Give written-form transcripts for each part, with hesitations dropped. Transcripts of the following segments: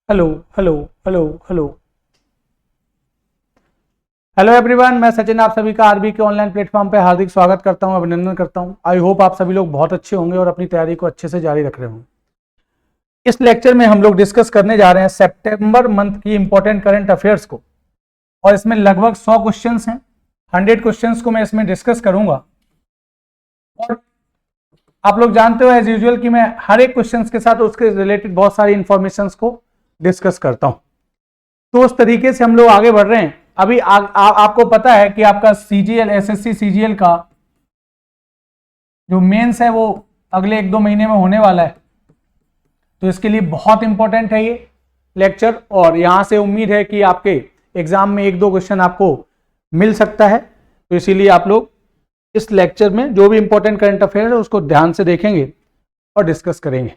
Hello hello hello hello hello everyone, मैं सचिन आप सभी का आरबी के ऑनलाइन प्लेटफॉर्म पे हार्दिक स्वागत करता हूं, अभिनंदन करता हूं। आई होप आप सभी लोग बहुत अच्छे होंगे और अपनी तैयारी को अच्छे से जारी रख रहे होंगे। इस लेक्चर में हम लोग डिस्कस करने जा रहे हैं सितंबर मंथ की इंपॉर्टेंट करंट अफेयर्स को, और इसमें लगभग 100 क्वेश्चंस हैं। 100 क्वेश्चंस को मैं इसमें डिस्कस करूंगा, और आप लोग जानते हो एज यूजुअल कि मैं हर एक क्वेश्चन के साथ उसके रिलेटेड बहुत सारी इंफॉर्मेशन को डिस्कस करता हूं। तो उस तरीके से हम लोग आगे बढ़ रहे हैं। अभी आपको पता है कि आपका सीजीएल एसएससी सीजीएल का जो मेंस है वो अगले 1-2 महीने में होने वाला है, तो इसके लिए बहुत इंपॉर्टेंट है ये लेक्चर, और यहां से उम्मीद है कि आपके एग्जाम में 1-2 क्वेश्चन आपको मिल सकता है। तो इसीलिए आप लोग इस लेक्चर में जो भी इंपॉर्टेंट करंट अफेयर है उसको ध्यान से देखेंगे और डिस्कस करेंगे।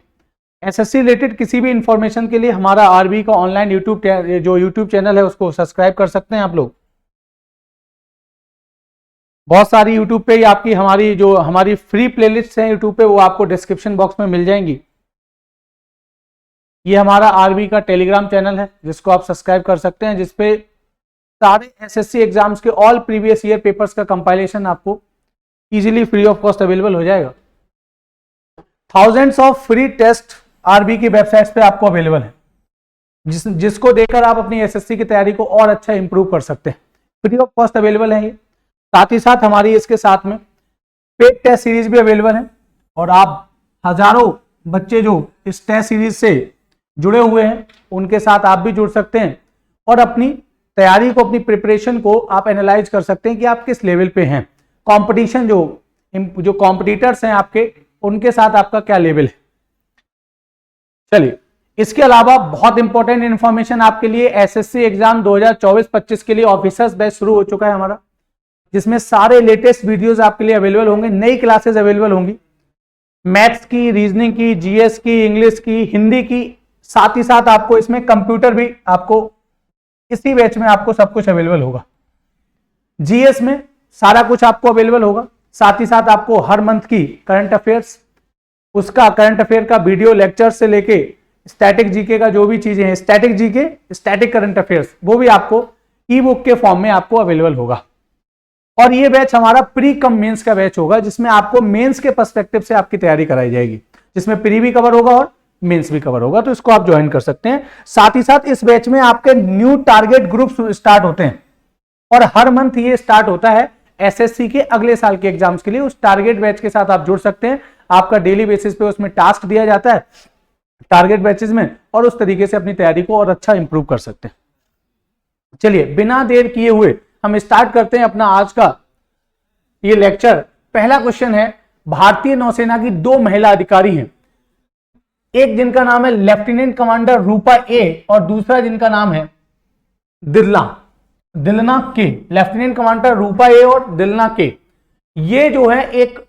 एसएससी रिलेटेड किसी भी इंफॉर्मेशन के लिए हमारा आरबी का ऑनलाइन यूट्यूब चैनल है उसको सब्सक्राइब कर सकते हैं आप लोग। बहुत सारी यूट्यूब पे ही आपकी हमारी फ्री प्लेलिस्ट है यूट्यूब पे, वो आपको डिस्क्रिप्शन बॉक्स में मिल जाएंगी। ये हमारा आरबी का टेलीग्राम चैनल है जिसको आप सब्सक्राइब कर सकते हैं, जिसपे सारे एसएससी एग्जाम्स के ऑल प्रीवियस ईयर पेपर्स का कंपाइलेशन आपको easily free of cost available हो जाएगा। Thousands of free test RB की वेबसाइट्स पे आपको अवेलेबल है, जिसको देकर आप अपनी एसएससी की तैयारी को और अच्छा इंप्रूव कर सकते हैं। फ्री ऑफ कॉस्ट अवेलेबल है ये। साथ ही साथ हमारी इसके साथ में पेड टेस्ट सीरीज भी अवेलेबल है, और आप हजारों बच्चे जो इस टेस्ट सीरीज से जुड़े हुए हैं उनके साथ आप भी जुड़ सकते हैं, और अपनी तैयारी को, अपनी प्रिपरेशन को आप एनालाइज कर सकते हैं कि आप किस लेवल पे हैं। कंपटीशन जो कॉम्पिटिटर्स हैं आपके, उनके साथ आपका क्या लेवल है। चलिए, इसके अलावा बहुत इंपॉर्टेंट इंफॉर्मेशन आपके लिए, एसएससी एग्जाम 2024-25 के लिए ऑफिसर्स बैच शुरू हो चुका है हमारा, जिसमें सारे लेटेस्ट वीडियोस आपके लिए अवेलेबल होंगे। नई क्लासेस अवेलेबल होंगी, मैथ्स की, रीजनिंग की, जीएस की, इंग्लिश की, हिंदी की, साथ ही साथ आपको इसमें कंप्यूटर भी आपको इसी बैच में आपको सब कुछ अवेलेबल होगा। जीएस में सारा कुछ आपको अवेलेबल होगा। साथ ही साथ आपको हर मंथ की करंट अफेयर्स, उसका करंट अफेयर का वीडियो लेक्चर से लेके स्टैटिक जीके का जो भी चीजें हैं, static GK, static current affairs, वो भी आपको ई बुक के फॉर्म में आपको अवेलेबल होगा। और ये बैच हमारा प्री कम मेंस का बैच होगा, जिसमें आपको मेंस के पर्सपेक्टिव से आपकी तैयारी कराई जाएगी, जिसमें प्री भी कवर होगा और मेंस भी कवर होगा। तो इसको आप ज्वाइन कर सकते हैं। साथ ही साथ इस बैच में आपके न्यू टारगेट ग्रुप स्टार्ट होते हैं, और हर मंथ ये स्टार्ट होता है एसएससी के अगले साल के एग्जाम्स के लिए। उस टारगेट बैच के साथ आप जुड़ सकते हैं। आपका डेली बेसिस पे उसमें टास्क दिया जाता है टारगेट बैचेस में, और उस तरीके से अपनी तैयारी को और अच्छा इंप्रूव कर सकते हैं। चलिए, बिना देर किए हुए हम स्टार्ट करते हैं अपना आज का ये लेक्चर। पहला क्वेश्चन है, भारतीय नौसेना की 2 महिला अधिकारी हैं, एक जिनका नाम है लेफ्टिनेंट कमांडर रूपा ए, और दूसरा जिनका नाम है दिलना के। लेफ्टिनेंट कमांडर रूपा ए और दिलना के, ये जो है एक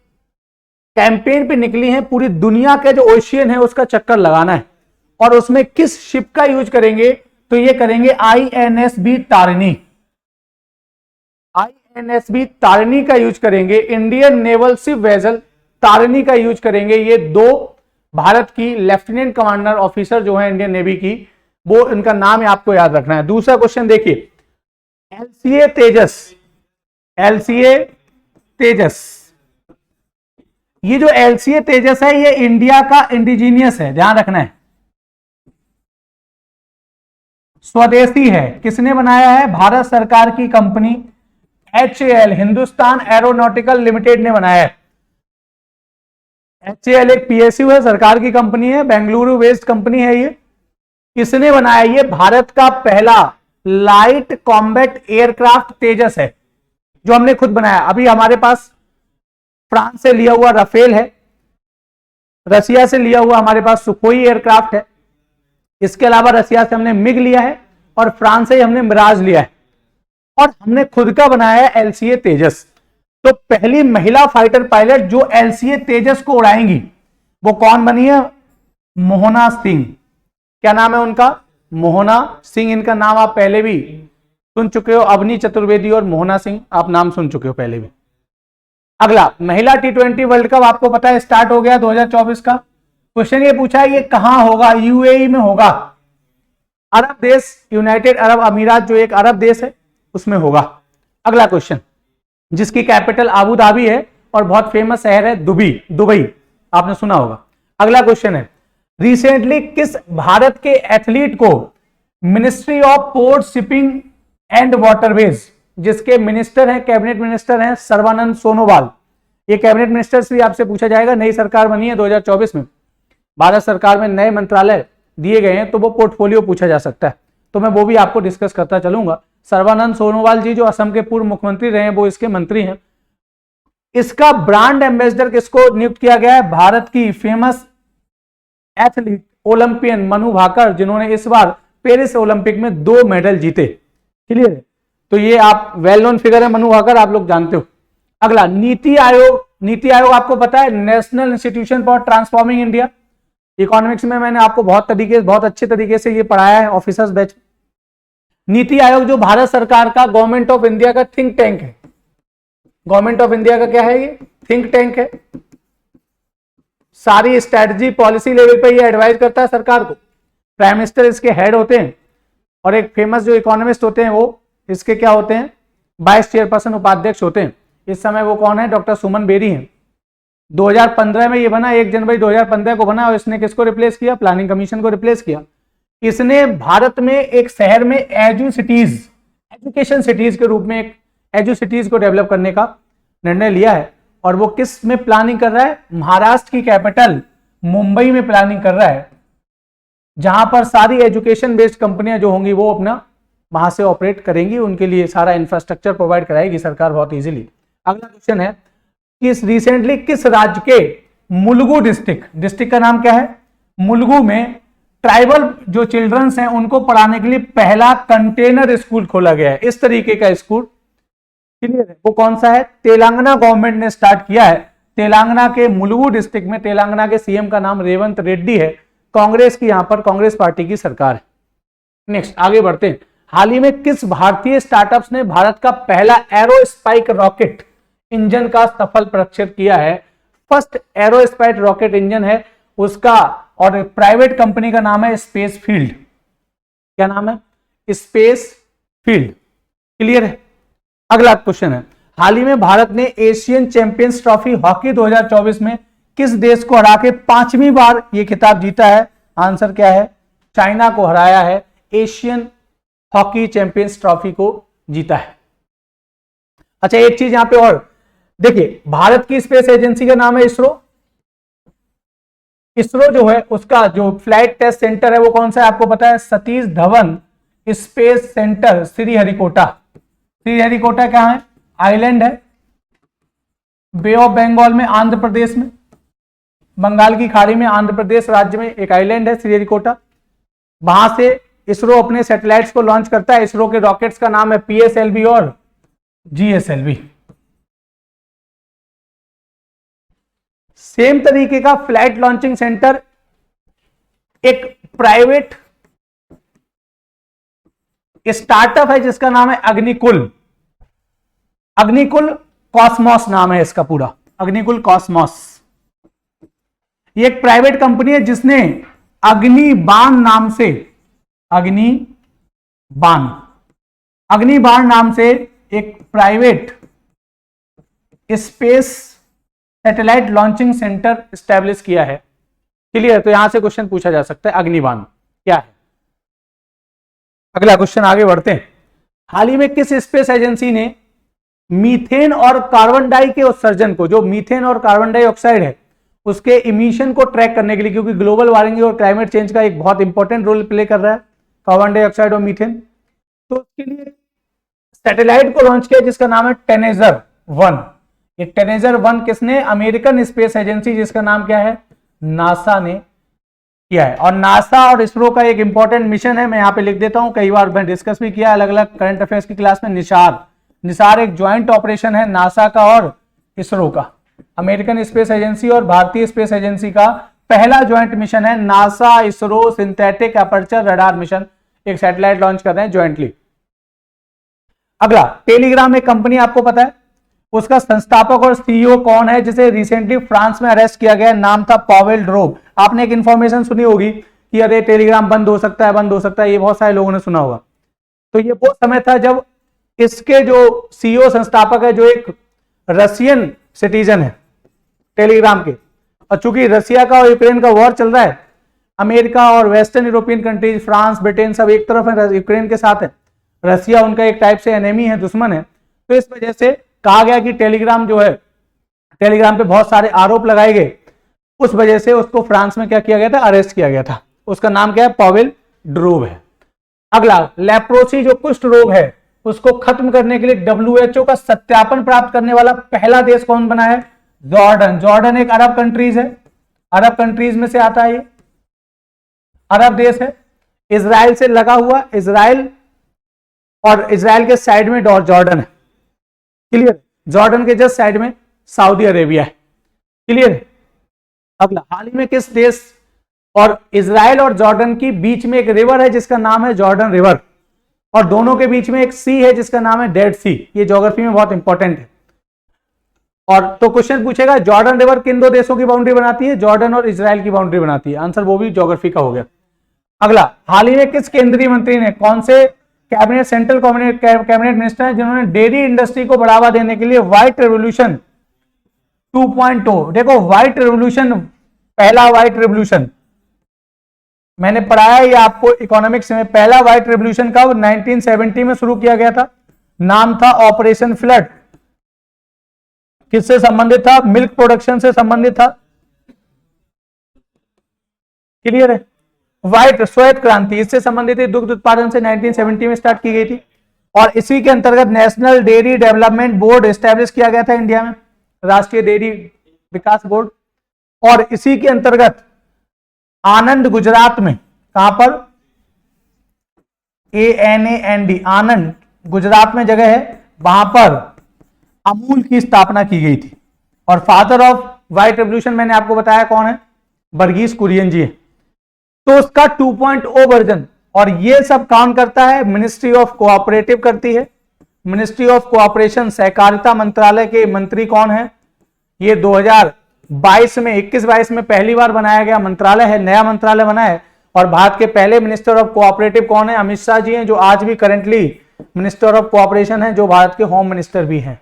कैंपेन पे निकली है, पूरी दुनिया के जो ओशियन है उसका चक्कर लगाना है। और उसमें किस शिप का यूज करेंगे, तो ये करेंगे आईएनएसबी तारिणी। आईएनएसबी तारिणी का यूज करेंगे, Indian naval ship vessel Tarini का यूज करेंगे। ये 2 भारत की लेफ्टिनेंट कमांडर ऑफिसर जो है इंडियन नेवी की, वो इनका नाम आपको याद रखना है। दूसरा क्वेश्चन देखिए, एलसीए तेजस, ये जो एलसीए तेजस है ये इंडिया का इंडिजीनियस है, ध्यान रखना है, स्वदेशी है। किसने बनाया है? भारत सरकार की company HAL, Hindustan aeronautical limited ने बनाया है। HAL एक PSU है, सरकार की कंपनी है, बेंगलुरु बेस्ड कंपनी है ये। किसने बनाया? ये भारत का पहला लाइट कॉम्बैट एयरक्राफ्ट तेजस है, जो हमने खुद बनाया। अभी हमारे पास फ्रांस से लिया हुआ राफेल है, रसिया से लिया हुआ हमारे पास सुखोई एयरक्राफ्ट है, इसके अलावा रसिया से हमने मिग लिया है, और फ्रांस से हमने मिराज लिया है, और हमने खुद का बनाया है एलसीए तेजस। तो पहली महिला फाइटर पायलट जो एलसीए तेजस को उड़ाएंगी वो कौन बनी है? मोहना सिंह। क्या नाम है उनका? मोहना सिंह। इनका नाम आप पहले भी सुन चुके हो, अवनी चतुर्वेदी और मोहना सिंह, आप नाम सुन चुके हो पहले भी। अगला, महिला T20 वर्ल्ड कप आपको पता है स्टार्ट हो गया 2024 का। क्वेश्चन ये पूछा है ये कहां होगा? यूएई में होगा। अरब देश, यूनाइटेड अरब अमीरात जो एक अरब देश है उसमें होगा। अगला क्वेश्चन, जिसकी कैपिटल आबू धाबी है और बहुत फेमस शहर है दुबई, आपने सुना होगा। अगला क्वेश्चन है, रिसेंटली किस भारत के एथलीट को ministry of port, shipping and waterways, जिसके मिनिस्टर हैं, कैबिनेट मिनिस्टर हैं सर्बानंद सोनोवाल। ये कैबिनेट मिनिस्टर्स भी आपसे पूछा जाएगा, नई सरकार बनी है 2024 में, भारत सरकार में नए मंत्रालय दिए गए हैं, तो वो पोर्टफोलियो पूछा जा सकता है, तो मैं वो भी आपको डिस्कस करता चलूंगा। सर्बानंद सोनोवाल जी जो असम के पूर्व मुख्यमंत्री रहे हैं, वो इसके मंत्री हैं। इसका ब्रांड एम्बेसडर किसको नियुक्त किया गया है? भारत की famous athlete Olympian Manu Bhaker, जिन्होंने इस बार पेरिस ओलंपिक में 2 मेडल जीते। क्लियर है? तो ये आप वेल नोन फिगर है मनु भाकर, आप लोग जानते हो। अगला, नीति आयोग। नीति आयोग आपको पता है national institution for transforming India. Economics में मैंने आपको बहुत अच्छे तरीके से ये पढ़ाया है ऑफिसर्स बैच। नीति आयोग जो भारत सरकार का, गवर्नमेंट ऑफ इंडिया का थिंक टैंक है। गवर्नमेंट ऑफ इंडिया का क्या है? ये थिंक टैंक है। सारी स्ट्रेटजी पॉलिसी लेवल पे ये एडवाइज करता है सरकार को। प्राइम मिनिस्टर इसके हेड होते हैं और एक फेमस जो इकोनॉमिस्ट होते हैं वो इसके क्या होते हैं? वाइस चेयरपर्सन, उपाध्यक्ष होते हैं। इस समय वो कौन है? डॉक्टर सुमन बेरी हैं। 2015 में ये बना, 1 जनवरी 2015 को बना, और इसने किसको रिप्लेस किया? प्लानिंग कमीशन को रिप्लेस किया। इसने भारत में एक शहर में एजुकेशन सिटीज के रूप में एक एजू सिटीज को डेवलप करने का निर्णय लिया है। और वो किस में प्लानिंग कर रहा है? महाराष्ट्र की कैपिटल मुंबई में प्लानिंग कर रहा है, जहां पर सारी एजुकेशन बेस्ड कंपनियां जो होंगी वो अपना वहां से ऑपरेट करेंगी, उनके लिए सारा इंफ्रास्ट्रक्चर प्रोवाइड कराएगी सरकार बहुत इजीली। अगला क्वेश्चन है, रिसेंटली किस राज्य के मुलुगु डिस्ट्रिक्ट का नाम क्या है? मुलुगु में ट्राइबल जो चिल्ड्रंस हैं उनको पढ़ाने के लिए पहला कंटेनर स्कूल खोला गया है। इस तरीके का स्कूल, क्लियर है? वो कौन सा है? तेलंगाना गवर्नमेंट ने स्टार्ट किया है। तेलंगाना के मुलुगु डिस्ट्रिक्ट में तेलंगाना के सीएम का नाम रेवंत रेड्डी है। कांग्रेस की, यहां पर कांग्रेस पार्टी की सरकार है। नेक्स्ट आगे बढ़ते हैं। हाल ही में किस भारतीय स्टार्टअप्स ने भारत का पहला एरोस्पाइक रॉकेट इंजन का सफल परीक्षण किया है? फर्स्ट एरोस्पाइक रॉकेट इंजन है उसका, और प्राइवेट कंपनी का नाम है स्पेस फील्ड। क्या नाम है? Space field. क्लियर है? अगला क्वेश्चन है, हाल ही में भारत ने एशियन चैंपियंस ट्रॉफी हॉकी 2024 में किस देश को हरा के 5वीं बार यह खिताब जीता है? आंसर क्या है? चाइना को हराया है, एशियन हॉकी चैंपियंस ट्रॉफी को जीता है। अच्छा, एक चीज यहां पे और देखिए, भारत की स्पेस एजेंसी का नाम है इसरो। इसरो जो है उसका जो फ्लाइट टेस्ट सेंटर है वो कौन सा है? आपको पता है, सतीश धवन स्पेस सेंटर श्रीहरिकोटा। श्रीहरिकोटा क्या है? आइलैंड है, बे ऑफ बंगाल में, आंध्र प्रदेश में, बंगाल की खाड़ी में, आंध्र प्रदेश राज्य में एक आइलैंड है श्रीहरिकोटा। वहां से इसरो अपने सैटेलाइट्स को लॉन्च करता है। इसरो के रॉकेट्स का नाम है PSLV और GSLV। सेम तरीके का फ्लाइट लॉन्चिंग सेंटर एक प्राइवेट स्टार्टअप है जिसका नाम है अग्निकुल। अग्निकुल कॉस्मोस नाम है इसका पूरा, अग्निकुल कॉस्मोस। ये एक प्राइवेट कंपनी है जिसने अग्निबाण नाम से, अग्निबाण नाम से एक private space satellite launching centre establish किया है। क्लियर? तो यहां से क्वेश्चन पूछा जा सकता है अग्निबाण क्या है। अगला क्वेश्चन आगे बढ़ते हैं। हाल ही में किस स्पेस एजेंसी ने मीथेन और कार्बन डाई के उत्सर्जन को, जो मीथेन और कार्बन डाइऑक्साइड है उसके इमिशन को ट्रैक करने के लिए, क्योंकि ग्लोबल वार्मिंग और क्लाइमेट चेंज का एक बहुत इंपॉर्टेंट रोल प्ले कर रहा है कार्बन डाइऑक्साइड और मीथेन, तो उसके लिए सैटेलाइट को लॉन्च किया जिसका नाम है टेनेजर 1। ये टेनेजर 1 किसने? अमेरिकन स्पेस एजेंसी जिसका नाम क्या है? नासा ने किया है। और नासा और इसरो का एक इंपॉर्टेंट मिशन है, मैं यहां पे लिख देता हूं, कई बार मैं डिस्कस भी किया अलग अलग करंट अफेयर्स की क्लास में। निसार एक ज्वाइंट ऑपरेशन है नासा का और इसरो का। अमेरिकन स्पेस एजेंसी और भारतीय स्पेस एजेंसी का पहला ज्वाइंट मिशन है NASA ISRO synthetic aperture radar mission. एक सैटेलाइट लॉन्च कर रहे हैं ज्वाइंटली। अगला, टेलीग्राम एक कंपनी आपको पता है, उसका संस्थापक और CEO कौन है जिसे रिसेंटली फ्रांस में अरेस्ट किया गया? नाम था पॉवेल ड्रोब। आपने एक इंफॉर्मेशन सुनी होगी कि अरे टेलीग्राम बंद हो सकता है, बंद हो सकता है, ये बहुत सारे लोगों ने सुना होगा। तो ये वो समय था जब इसके जो सीईओ संस्थापक है, जो एक रशियन सिटीजन है टेलीग्राम के, और चूंकि रशिया का और यूक्रेन का वॉर चल रहा है, अमेरिका और western European countries, France, Britain सब एक तरफ है, यूक्रेन के साथ है, रशिया उनका एक टाइप से एनिमी है, दुश्मन है। तो इस वजह से कहा गया कि टेलीग्राम जो है, टेलीग्राम पे बहुत सारे आरोप लगाए गए, उस वजह से उसको फ्रांस में क्या किया गया था, अरेस्ट किया गया था। उसका नाम क्या है, पॉवेल ड्रूव है। अगला, लेप्रोसी जो कुष्ठ रोग है उसको खत्म करने के लिए WHO का सत्यापन प्राप्त करने वाला पहला देश कौन बना है, जॉर्डन। जॉर्डन एक अरब कंट्रीज है, अरब कंट्रीज में से आता है, ये अरब देश है, इजराइल से लगा हुआ, इजराइल और इजराइल के साइड में जॉर्डन है, क्लियर। जॉर्डन के जस्ट साइड में सऊदी अरेबिया है, क्लियर। अगला, हाल ही में किस देश और इजराइल और जॉर्डन की बीच में एक रिवर है जिसका नाम है जॉर्डन रिवर, और दोनों के बीच में एक सी है जिसका नाम है डेड सी। ये ज्योग्राफी में बहुत इंपॉर्टेंट है। और तो क्वेश्चन पूछेगा जॉर्डन रिवर किन दो देशों की बाउंड्री बनाती है, जॉर्डन और इजराइल की बाउंड्री बनाती है, आंसर वो भी ज्योग्राफी का हो गया। अगला, हाल ही में किस केंद्रीय मंत्री ने, कौन से कैबिनेट, सेंट्रल कैबिनेट मिनिस्टर हैं जिन्होंने डेयरी इंडस्ट्री को बढ़ावा देने के लिए व्हाइट रेवोल्यूशन 2.0, देखो व्हाइट रेवोल्यूशन, पहला व्हाइट रेवोल्यूशन मैंने पढ़ाया ये आपको इकोनॉमिक्स में, पहला व्हाइट रेवोल्यूशन का 1970 में शुरू किया गया था, नाम था ऑपरेशन फ्लड। किससे संबंधित था, मिल्क प्रोडक्शन से संबंधित था, क्लियर है। व्हाइट श्वेत क्रांति इससे संबंधित थी, दुग्ध उत्पादन से 1970 में स्टार्ट की गई थी, और इसी के अंतर्गत national dairy development board establish किया गया था इंडिया में, राष्ट्रीय डेयरी विकास बोर्ड। और इसी के अंतर्गत आनंद, गुजरात में, कहां पर, ANAND, आनंद गुजरात में जगह है, वहां पर अमूल की स्थापना की गई थी। और फादर ऑफ व्हाइट रेवोल्यूशन मैंने आपको बताया कौन है, वर्गीस कुरियन जी है। तो उसका 2.0 वर्जन, और ये सब काम करता है मिनिस्ट्री ऑफ कोऑपरेटिव करती है, मिनिस्ट्री ऑफ कोऑपरेशन, सहकारिता मंत्रालय के मंत्री कौन है, ये 2022 में 21-22 में पहली बार बनाया गया मंत्रालय है, नया मंत्रालय बना है। और भारत के पहले मिनिस्टर ऑफ कोऑपरेटिव कौन है, अमित शाह जी हैं, जो आज भी करंटली मिनिस्टर ऑफ कोऑपरेशन है, जो भारत के होम मिनिस्टर भी हैं,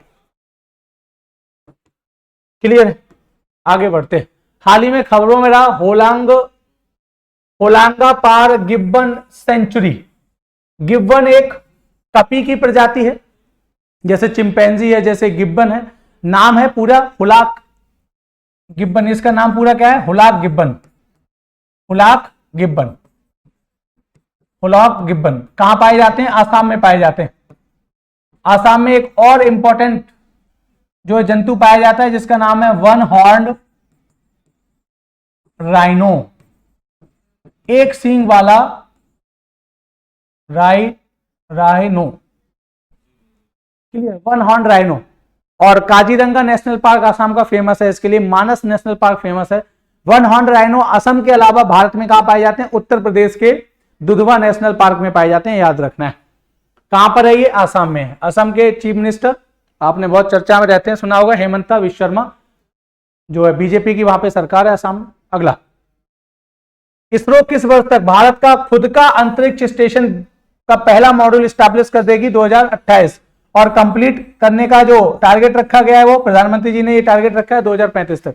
क्लियर है। आगे बढ़ते, हाल ही में खबरों में रहा होलांगा पार गिब्बन सेंचुरी। गिब्बन एक कपी की प्रजाति है, जैसे चिंपैंजी है, जैसे गिब्बन है, नाम है पूरा हुलाक गिब्बन, इसका नाम पूरा क्या है, हुलाक गिब्बन, हुलाक गिब्बन, हुलाक गिब्बन। कहां पाए जाते हैं, आसाम में पाए जाते हैं। आसाम में एक और इंपॉर्टेंट जो जंतु पाया जाता है जिसका नाम है वन हॉर्न्ड राइनो, एक सींग वाला rhino, clear, one horn rhino. और काजीरंगा नेशनल पार्क आसाम का फेमस है, इसके लिए मानस नेशनल पार्क फेमस है। वन हॉर्न राइनो असम के अलावा भारत में कहां पाए जाते हैं, उत्तर प्रदेश के दुधवा नेशनल पार्क में पाए जाते हैं, याद रखना है। कहां पर है ये, आसाम में है। असम के चीफ मिनिस्टर आपने बहुत चर्चा में रहते हैं, सुना होगा, हेमंता विश्व शर्मा, जो है बीजेपी की वहां पे सरकार है असम में। अगला, इसरो किस वर्ष तक भारत का खुद का अंतरिक्ष स्टेशन का पहला मॉड्यूल स्टैब्लिश कर देगी, 2028, और कंप्लीट करने का जो टारगेट रखा गया है वो प्रधानमंत्री जी ने ये टारगेट रखा है 2035 तक।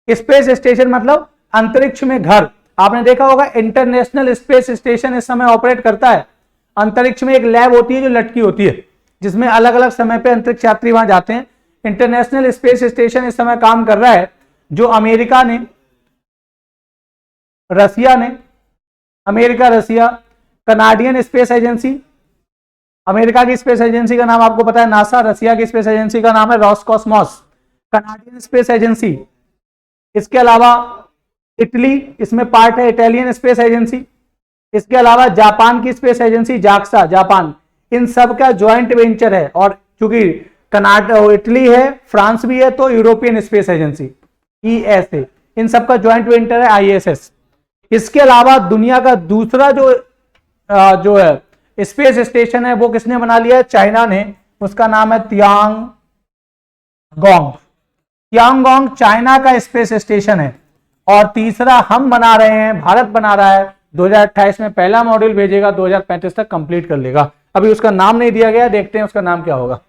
स्पेस स्टेशन मतलब अंतरिक्ष में घर, आपने देखा होगा इंटरनेशनल स्पेस स्टेशन इस समय ऑपरेट करता है। अंतरिक्ष में एक लैब होती है जो लटकी होती है, जिसमें अलग अलग समय पे अंतरिक्ष यात्री वहां जाते हैं। इंटरनेशनल स्पेस स्टेशन इस समय काम कर रहा है, जो अमेरिका ने, रसिया ने, अमेरिका, रसिया, कनाडियन स्पेस एजेंसी, अमेरिका की स्पेस एजेंसी का नाम आपको पता है नासा, रसिया की स्पेस एजेंसी का नाम है रॉसकॉस्मोस, कनाडियन स्पेस एजेंसी। इसके अलावा इटली इसमें पार्ट है, इटालियन स्पेस एजेंसी। इसके अलावा जापान की स्पेस एजेंसी जाक्सा, जापान, इन सब का ज्वाइंट वेंचर है। और चूंकि इटली है, फ्रांस भी है, तो यूरोपियन स्पेस एजेंसी ESA, इन सब का ज्वाइंट वेंचर है ISS। इसके अलावा दुनिया का दूसरा जो है स्पेस स्टेशन है वो किसने बना लिया है, चाइना ने, उसका नाम है तियांगोंग। तियांगोंग चाइना का स्पेस स्टेशन है। और तीसरा हम बना रहे हैं, भारत बना रहा है, 2028 में पहला मॉड्यूल भेजेगा, 2035 तक कंप्लीट कर लेगा। अभी उसका नाम नहीं दिया गया, देखते हैं उसका नाम क्या होगा।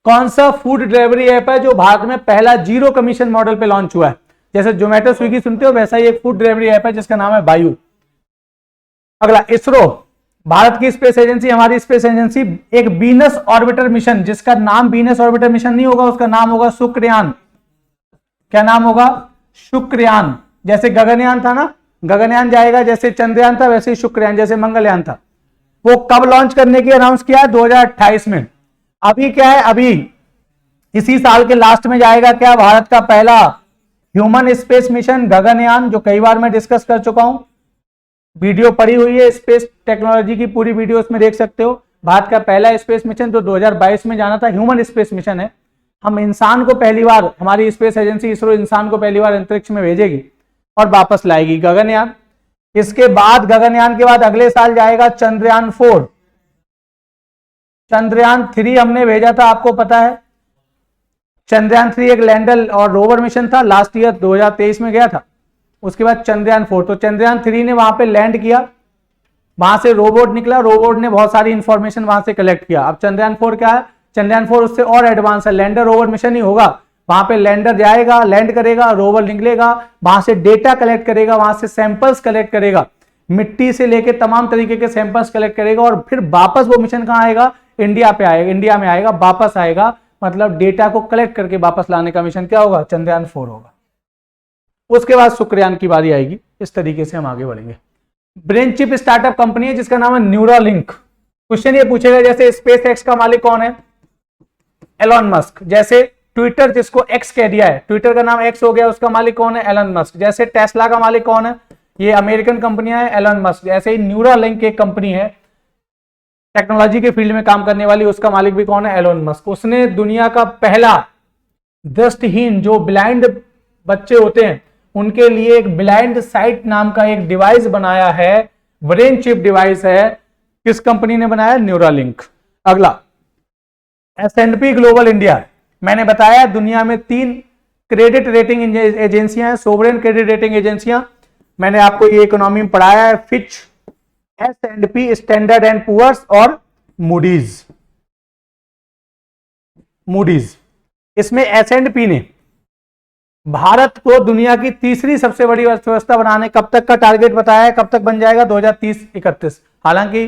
कौन सा फूड डिलीवरी ऐप है जो भारत में पहला जीरो कमीशन मॉडल पे लॉन्च हुआ है? जैसे जोमेटो स्विगी सुनते हो, वैसा ही एक फूड डिलीवरी ऐप है जिसका नाम है बायू। अगला, इसरो, भारत की स्पेस एजेंसी, हमारी स्पेस एजेंसी, एक वीनस ऑर्बिटर मिशन, जिसका नाम वीनस ऑर्बिटर मिशन नहीं होगा, उसका नाम होगा शुक्रयान। क्या नाम होगा? शुक्रयान। जैसे गगनयान था ना, गगनयान जाएगा, जैसे चंद्रयान था वैसे ही शुक्रयान, जैसे मंगलयान था। वो कब लॉन्च करने की अनाउंस किया? 2028 में। अभी क्या है, अभी इसी साल के लास्ट में जाएगा क्या भारत का पहला ह्यूमन स्पेस मिशन गगनयान, जो कई बार मैं डिस्कस कर चुका हूं, वीडियो पड़ी हुई है स्पेस टेक्नोलॉजी की, पूरी वीडियो उसमें देख सकते हो। भारत का पहला स्पेस मिशन जो 2022 में जाना था, ह्यूमन स्पेस मिशन है। हम इंसान को पहली बार, हमारी स्पेस एजेंसी इसरो इंसान को पहली बार अंतरिक्ष में भेजेगी और वापस लाएगी, गगनयान। इसके बाद गगनयान के बाद अगले साल जाएगा चंद्रयान 4। चंद्रयान 3 हमने भेजा था, आपको पता है। चंद्रयान 3 एक लैंडर और रोवर मिशन था, लास्ट ईयर 2023 में गया था। उसके बाद चंद्रयान 4, तो चंद्रयान 3 ने वहां पे लैंड किया, वहां से रोबोट निकला, रोबोट ने बहुत सारी इंफॉर्मेशन वहां से कलेक्ट किया। अब चंद्रयान 4 क्या है? चंद्रयान 4 उससे और एडवांस है, लैंडर रोवर मिशन ही होगा। वहां पे लैंडर जाएगा, लैंड करेगा, रोवर निकलेगा, वहां से डेटा कलेक्ट करेगा, वहां से सैंपल्स कलेक्ट करेगा, मिट्टी से लेके तमाम तरीके के सैंपल्स कलेक्ट करेगा, और फिर वापस वो मिशन कहां आएगा? इंडिया पे आएगा, इंडिया में आएगा, वापस आएगा। मतलब डेटा को कलेक्ट करके वापस लाने का मिशन क्या होगा? चंद्रयान 4 होगा। उसके बाद शुक्रयान की बारी आएगी। इस तरीके से हम आगे बढ़ेंगे। ब्रेन चिप स्टार्टअप कंपनी है जिसका नाम है न्यूरालिंक। क्वेश्चन ये पूछेगा, जैसे स्पेस एक्स का मालिक कौन है? Elon Musk. जैसे ट्विटर जिसको एक्स कह दिया है, ट्विटर का नाम एक्स हो गया, उसका मालिक कौन है? Elon Musk. जैसे टेस्ला का मालिक कौन है? ये अमेरिकन कंपनियां है, एलन मस्क। जैसे ही न्यूरालिंक एक कंपनी है टेक्नोलॉजी के फील्ड में काम करने वाली, उसका मालिक भी कौन है? Elon Musk. उसने दुनिया का पहला दृष्टिहीन, जो ब्लाइंड बच्चे होते हैं, उनके लिए एक ब्लाइंड साइट नाम का एक डिवाइस बनाया है, ब्रेन चिप डिवाइस है। किस कंपनी ने बनाया? न्यूरालिंक। अगला, S&P ग्लोबल इंडिया। मैंने बताया दुनिया में 3 क्रेडिट रेटिंग एजेंसियां हैं, सोवरेन क्रेडिट रेटिंग एजेंसियां। मैंने आपको ये इकोनॉमी में पढ़ाया है, Fitch, S&P, Standard and Poor's और मूडीज। इसमें S&P ने भारत को दुनिया की तीसरी सबसे बड़ी अर्थव्यवस्था बनाने, कब तक का टारगेट बताया है, कब तक बन जाएगा? 2030-31। हालांकि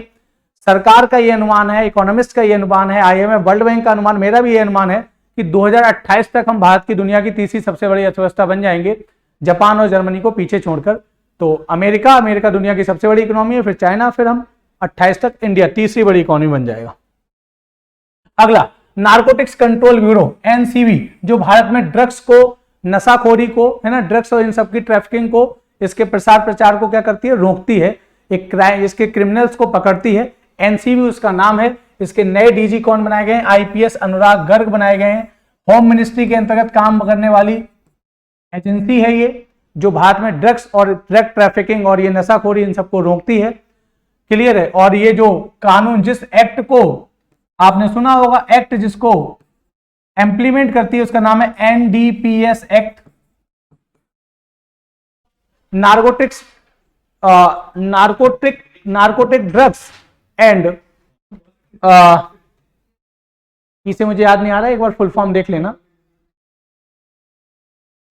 सरकार का यह अनुमान है, इकोनॉमिस्ट का यह अनुमान है, IMF, वर्ल्ड बैंक का अनुमान, मेरा भी यह अनुमान है कि 2028 तक हम भारत की दुनिया की तीसरी सबसे बड़ी अर्थव्यवस्था बन जाएंगे, जापान और जर्मनी को पीछे छोड़कर। तो अमेरिका दुनिया की सबसे बड़ी इकोनॉमी है, फिर चाइना, फिर हम 28 तक इंडिया तीसरी बड़ी इकोनॉमी बन जाएगा। अगला, नारकोटिक्स कंट्रोल ब्यूरो, NCB, जो भारत में ड्रग्स को, नशाखोरी को, है ना, ड्रग्स और इन सब की ट्रैफिकिंग को, इसके प्रसार प्रचार को क्या करती है? रोकती है। एक क्राइम, इसके क्रिमिनल्स को पकड़ती है। NCB उसका नाम है। इसके नए DG कौन बनाए गए हैं? IPS अनुराग गर्ग बनाए गए हैं। होम मिनिस्ट्री के अंतर्गत काम करने वाली एजेंसी है ये, जो भारत में ड्रग्स और ड्रग ट्रैफिकिंग और ये नशाखोरी इन सबको रोकती है। क्लियर है? और ये जो कानून, जिस एक्ट को आपने सुना होगा, एक्ट जिसको इंप्लीमेंट करती है, उसका नाम है NDPS act. Narcotic drugs and, इसे मुझे याद नहीं आ रहा है, एक बार फुल फॉर्म देख लेना।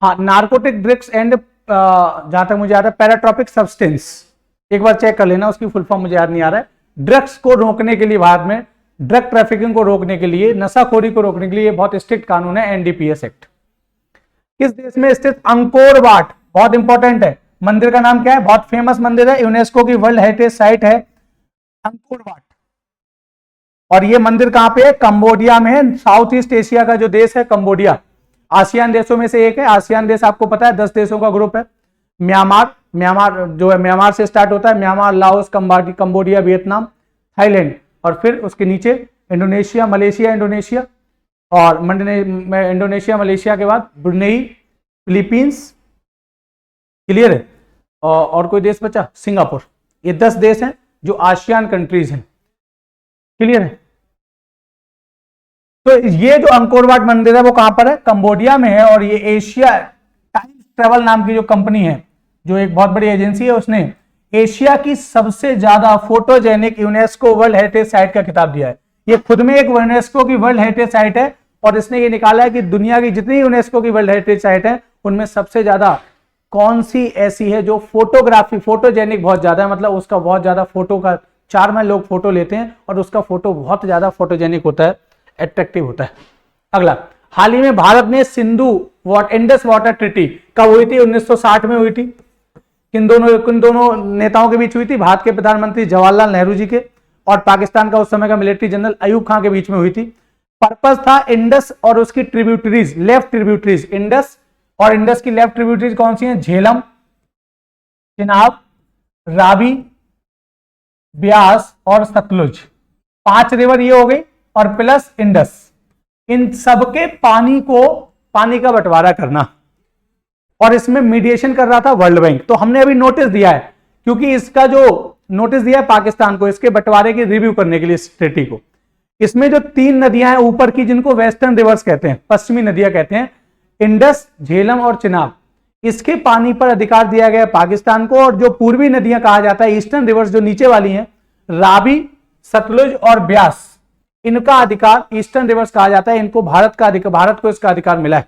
हाँ, नार्कोटिक ड्रग्स एंड, जहां तक मुझे याद है, पैराट्रोपिक सब्सटेंस, एक बार चेक कर लेना, उसकी फुल फॉर्म मुझे याद नहीं आ रहा है। ड्रग्स को रोकने के लिए भारत में, ड्रग ट्रैफिकिंग को रोकने के लिए, नशाखोरी को रोकने के लिए बहुत स्ट्रिक्ट कानून है NDPS एक्ट। किस देश में स्थित अंकोर वाट, बहुत इंपॉर्टेंट है, मंदिर का नाम क्या है? बहुत फेमस मंदिर है, यूनेस्को की वर्ल्ड हेरिटेज साइट है अंकोर वाट। और ये मंदिर कहां पे है? कंबोडिया में है। साउथ ईस्ट एशिया का जो देश है कंबोडिया, आसियान देशों में से एक है। आसियान देश आपको पता है 10 देशों का ग्रुप है। म्यांमार जो है, म्यांमार से स्टार्ट होता है, Myanmar, Laos, Cambodia, Vietnam, Thailand, और फिर उसके नीचे इंडोनेशिया, मलेशिया, इंडोनेशिया, और इंडोनेशिया मलेशिया के बाद ब्रुनेई, फिलीपींस। क्लियर है? और कोई देश बचा? सिंगापुर। ये 10 देश हैं जो आसियान कंट्रीज हैं। क्लियर है? तो ये जो अंकोर वाट मंदिर है वो कहां पर है? कंबोडिया में है। और ये एशिया टाइम्स ट्रेवल नाम की जो कंपनी है, जो एक बहुत बड़ी एजेंसी है, उसने एशिया की सबसे ज्यादा photogenic UNESCO world heritage site का खिताब दिया है। ये खुद में एक यूनेस्को की वर्ल्ड हेरिटेज साइट है और इसने ये निकाला है कि दुनिया की जितनी यूनेस्को की वर्ल्ड हेरिटेज साइट है उनमें सबसे ज्यादा कौन सी ऐसी है जो फोटोग्राफी फोटोजेनिक बहुत ज्यादा है, मतलब उसका बहुत ज्यादा फोटो का 4 में लोग फोटो लेते हैं और उसका फोटो बहुत ज्यादा फोटोजेनिक होता है, अट्रैक्टिव होता है। अगला, हाल ही में भारत ने सिंधु इंडस वाटर ट्रीटी कब हुई थी? 1960 में हुई थी। किन दोनों नेताओं के बीच हुई थी? भारत के प्रधानमंत्री जवाहरलाल नेहरू जी के और पाकिस्तान का उस समय का मिलिट्री जनरल अयूब खान के बीच में हुई थी। पर्पस था इंडस और उसकी ट्रिब्यूटरीज, लेफ्ट ट्रिब्यूटरीज, इंडस और इंडस की लेफ्ट ट्रिब्यूटरीज कौन सी हैं? झेलम, चिनाब, रावी, ब्यास और सतलुज, 5 रिवर ये हो गई और प्लस इंडस। इन सबके पानी का बंटवारा करना और इसमें मीडिएशन कर रहा था वर्ल्ड बैंक। तो हमने अभी नोटिस दिया है, क्योंकि इसका जो नोटिस दिया है पाकिस्तान को इसके बंटवारे की रिव्यू करने के लिए इस ट्रीटी को। इसमें जो 3 नदियां हैं ऊपर की जिनको वेस्टर्न रिवर्स कहते हैं, पश्चिमी नदियां कहते हैं, इंडस, झेलम और चिनाब, इसके पानी पर अधिकार दिया गया पाकिस्तान को। और जो पूर्वी नदियां कहा जाता है, ईस्टर्न रिवर्स जो नीचे वाली हैं, रावी, सतलुज और ब्यास, इनका अधिकार ईस्टर्न रिवर्स कहा जाता है। इनको भारत को इसका अधिकार मिला है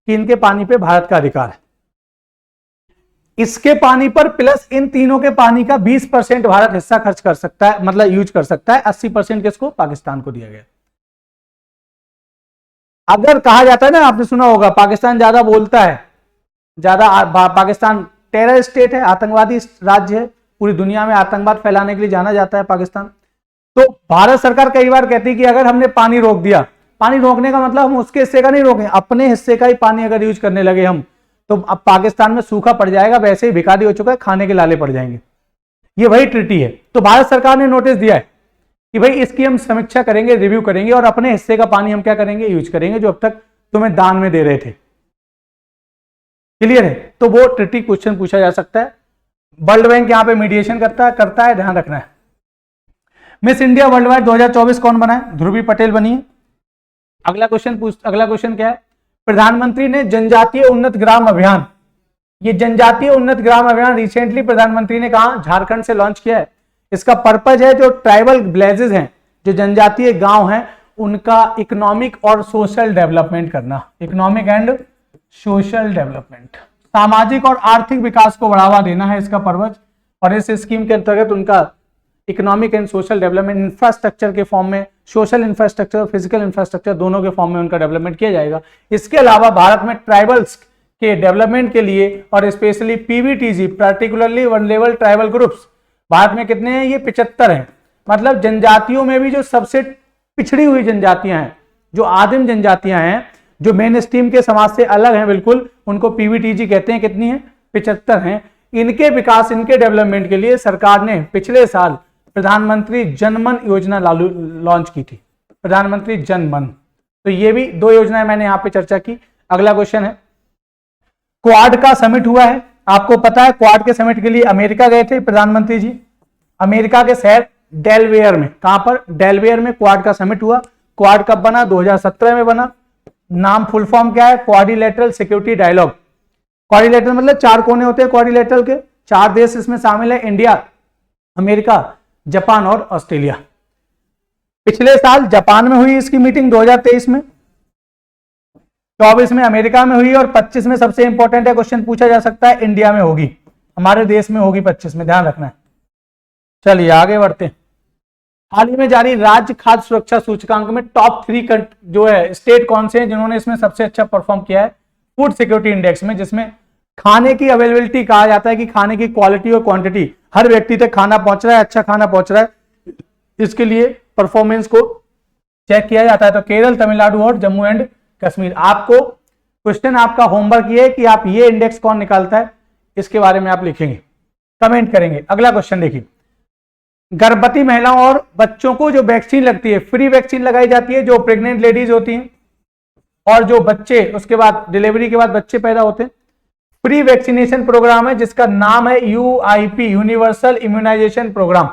कि इनके पानी पे भारत का अधिकार है। इसके पानी पर प्लस इन तीनों के पानी का 20% भारत हिस्सा खर्च कर सकता है, मतलब यूज कर सकता है। 80% किसको? पाकिस्तान को दिया गया। अगर कहा जाता है ना, आपने सुना होगा पाकिस्तान ज्यादा बोलता है, पाकिस्तान टेरर स्टेट है, आतंकवादी राज्य है, पूरी दुनिया में आतंकवाद फैलाने के लिए जाना जाता है पाकिस्तान। तो भारत सरकार कई बार कहती है कि अगर हमने पानी रोक दिया, पानी रोकने का मतलब हम उसके हिस्से का नहीं रोकें, अपने हिस्से का ही पानी अगर यूज करने लगे हम, तो अब पाकिस्तान में सूखा पड़ जाएगा, वैसे ही भिखारी हो चुका है, खाने के लाले पड़ जाएंगे। ये वही ट्रीटी है। तो भारत सरकार ने नोटिस दिया है कि भाई इसकी हम समीक्षा करेंगे, रिव्यू करेंगे और अपने हिस्से का पानी हम क्या करेंगे? यूज करेंगे, जो अब तक तुम्हें दान में दे रहे थे। क्लियर है? तो वो ट्रीटी क्वेश्चन पूछा जा सकता है। वर्ल्ड बैंक यहां पे मीडिएशन करता है, ध्यान रखना है। मिस इंडिया वर्ल्ड वाइड 2024 कौन बना है? ध्रुवी पटेल बनी है। अगला क्वेश्चन क्या है? प्रधानमंत्री ने जनजातीय उन्नत ग्राम अभियान, ये जनजातीय उन्नत ग्राम अभियान रिसेंटली प्रधानमंत्री ने कहा झारखंड से लॉन्च किया है। इसका पर्पज है जो ट्राइबल विलेजेस हैं, जो जनजातीय गांव हैं, उनका इकोनॉमिक और सोशल डेवलपमेंट करना। इकोनॉमिक एंड सोशल डेवलपमेंट, सामाजिक और आर्थिक विकास को बढ़ावा देना है इसका पर्पज। और इस स्कीम के अंतर्गत उनका economic and social development infrastructure के फॉर्म में, सोशल इंफ्रास्ट्रक्चर और फिजिकल इंफ्रास्ट्रक्चर दोनों के फॉर्म में उनका डेवलपमेंट किया जाएगा। इसके अलावा भारत में ट्राइबल्स के डेवलपमेंट के लिए और specially PVTG, particularly vulnerable tribal groups, Bharat में कितने हैं? ये 75 हैं। मतलब जनजातियों में भी जो सबसे पिछड़ी हुई जनजातियां हैं, जो आदिम जनजातियां हैं, जो मेन स्ट्रीम के समाज से अलग हैं बिल्कुल, उनको पीवीटीजी कहते हैं। कितनी है? 75 हैं। इनके विकास, इनके डेवलपमेंट के लिए सरकार ने पिछले साल प्रधानमंत्री जनमन योजना लॉन्च की थी। प्रधानमंत्री जनमन, तो ये भी 2 योजनाएं मैंने यहां पे चर्चा की। अगला क्वेश्चन है, क्वाड का समिट हुआ है, आपको पता है क्वाड के समिट के लिए अमेरिका गए थे प्रधानमंत्री जी। अमेरिका के शहर डेलवेयर में, कहां पर? डेलवेयर में क्वाड का समिट हुआ। क्वाड कब बना? 2017 में बना। नाम फुल फॉर्म क्या है? Quadrilateral security dialogue. क्वाड्रिलेटरल मतलब 4 कोने होते हैं क्वाड्रिलेटरल के, 4 देश इसमें शामिल है, इंडिया, अमेरिका, जापान और ऑस्ट्रेलिया। पिछले साल जापान में हुई इसकी मीटिंग 2023 में, 24 में अमेरिका में हुई और 25 में सबसे इंपॉर्टेंट है, क्वेश्चन पूछा जा सकता है, इंडिया में होगी, हमारे देश में होगी 25 में, ध्यान रखना है। चलिए आगे बढ़ते हैं। हाल ही में जारी राज्य खाद्य सुरक्षा सूचकांक में टॉप 3 जो है स्टेट कौन से हैं जिन्होंने इसमें सबसे अच्छा परफॉर्म किया है? फूड सिक्योरिटी इंडेक्स में, जिसमें खाने की अवेलेबिलिटी कहा जाता है कि खाने की क्वालिटी और क्वांटिटी, हर व्यक्ति तक खाना पहुंच रहा है, अच्छा खाना पहुंच रहा है, इसके लिए परफॉर्मेंस को चेक किया जाता है। तो केरल, तमिलनाडु और जम्मू एंड कश्मीर। आपको क्वेश्चन, आपका होमवर्क ये है कि आप ये इंडेक्स कौन निकालता है इसके बारे में आप लिखेंगे, कमेंट करेंगे। अगला क्वेश्चन देखिए, गर्भवती महिलाओं और बच्चों को जो वैक्सीन लगती है, फ्री वैक्सीन लगाई जाती है, जो प्रेग्नेंट लेडीज होती हैं और जो बच्चे उसके बाद डिलीवरी के बाद बच्चे पैदा होते हैं, फ्री वैक्सीनेशन प्रोग्राम है जिसका नाम है यूआईपी, यूनिवर्सल इम्यूनाइजेशन प्रोग्राम,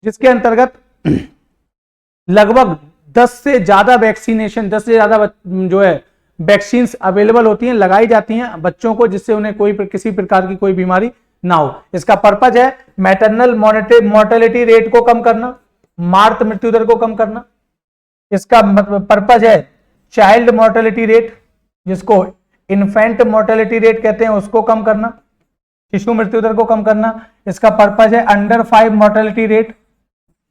जिसके अंतर्गत लगभग 10 से ज्यादा वैक्सीनेशन, 10 से ज्यादा जो है वैक्सीन अवेलेबल होती हैं, लगाई जाती हैं बच्चों को, जिससे उन्हें कोई किसी प्रकार की कोई बीमारी नाउ इसका पर्पज है मैटरनल मोर्टेलिटी रेट को कम करना, मातृ मृत्यु दर को कम करना। इसका पर्पज है चाइल्ड मोर्टेलिटी रेट, जिसको इन्फेंट मोर्टेलिटी रेट कहते हैं, उसको कम करना, शिशु मृत्यु दर को कम करना। इसका पर्पज है अंडर 5 मोर्टेलिटी रेट,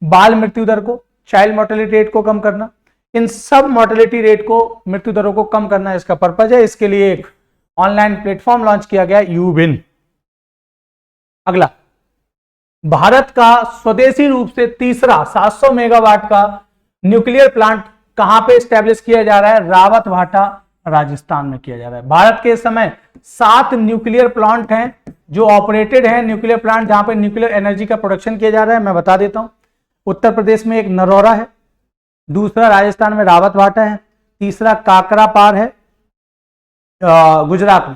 बाल मृत्यु दर को, चाइल्ड मोर्टेलिटी रेट को कम करना। इन सब मोर्टेलिटी रेट को, मृत्यु दरों को कम करना इसका पर्पज है। इसके लिए एक ऑनलाइन प्लेटफॉर्म लॉन्च किया गया यूबिन। अगला, भारत का स्वदेशी रूप से तीसरा 700 मेगावाट का न्यूक्लियर प्लांट कहां पे स्टैब्लिश किया जा रहा है? रावत भाटा, राजस्थान में किया जा रहा है। भारत के इस समय 7 न्यूक्लियर प्लांट हैं जो ऑपरेटेड हैं, न्यूक्लियर प्लांट जहां पे न्यूक्लियर एनर्जी का प्रोडक्शन किया जा रहा है। मैं बता देता हूं, उत्तर प्रदेश में एक नरौरा है, दूसरा राजस्थान में रावत भाटा है, तीसरा काकरापार है गुजरात में,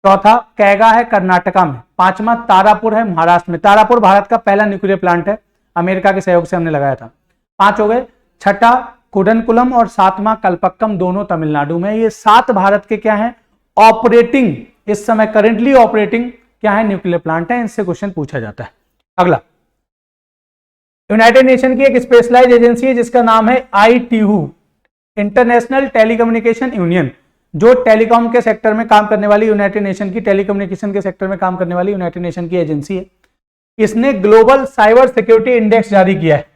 चौथा कैगा है कर्नाटका में, पांचवा तारापुर है महाराष्ट्र में। तारापुर भारत का पहला न्यूक्लियर प्लांट है, अमेरिका के सहयोग से हमने लगाया था। 5 हो गए। छठा कुडनकुलम और 7वां कल्पक्कम, दोनों तमिलनाडु में। ये 7 भारत के क्या है? ऑपरेटिंग, इस समय करेंटली ऑपरेटिंग क्या है? न्यूक्लियर प्लांट है। इनसे क्वेश्चन पूछा जाता है। अगला, यूनाइटेड नेशन की एक स्पेशलाइज एजेंसी है जिसका नाम है ITU, इंटरनेशनल टेलीकम्युनिकेशन यूनियन, जो टेलीकॉम के सेक्टर में काम करने वाली, यूनाइटेड नेशन की टेलीकम्युनिकेशन के सेक्टर में काम करने वाली यूनाइटेड नेशन की एजेंसी है। इसने ग्लोबल साइबर सिक्योरिटी इंडेक्स जारी किया है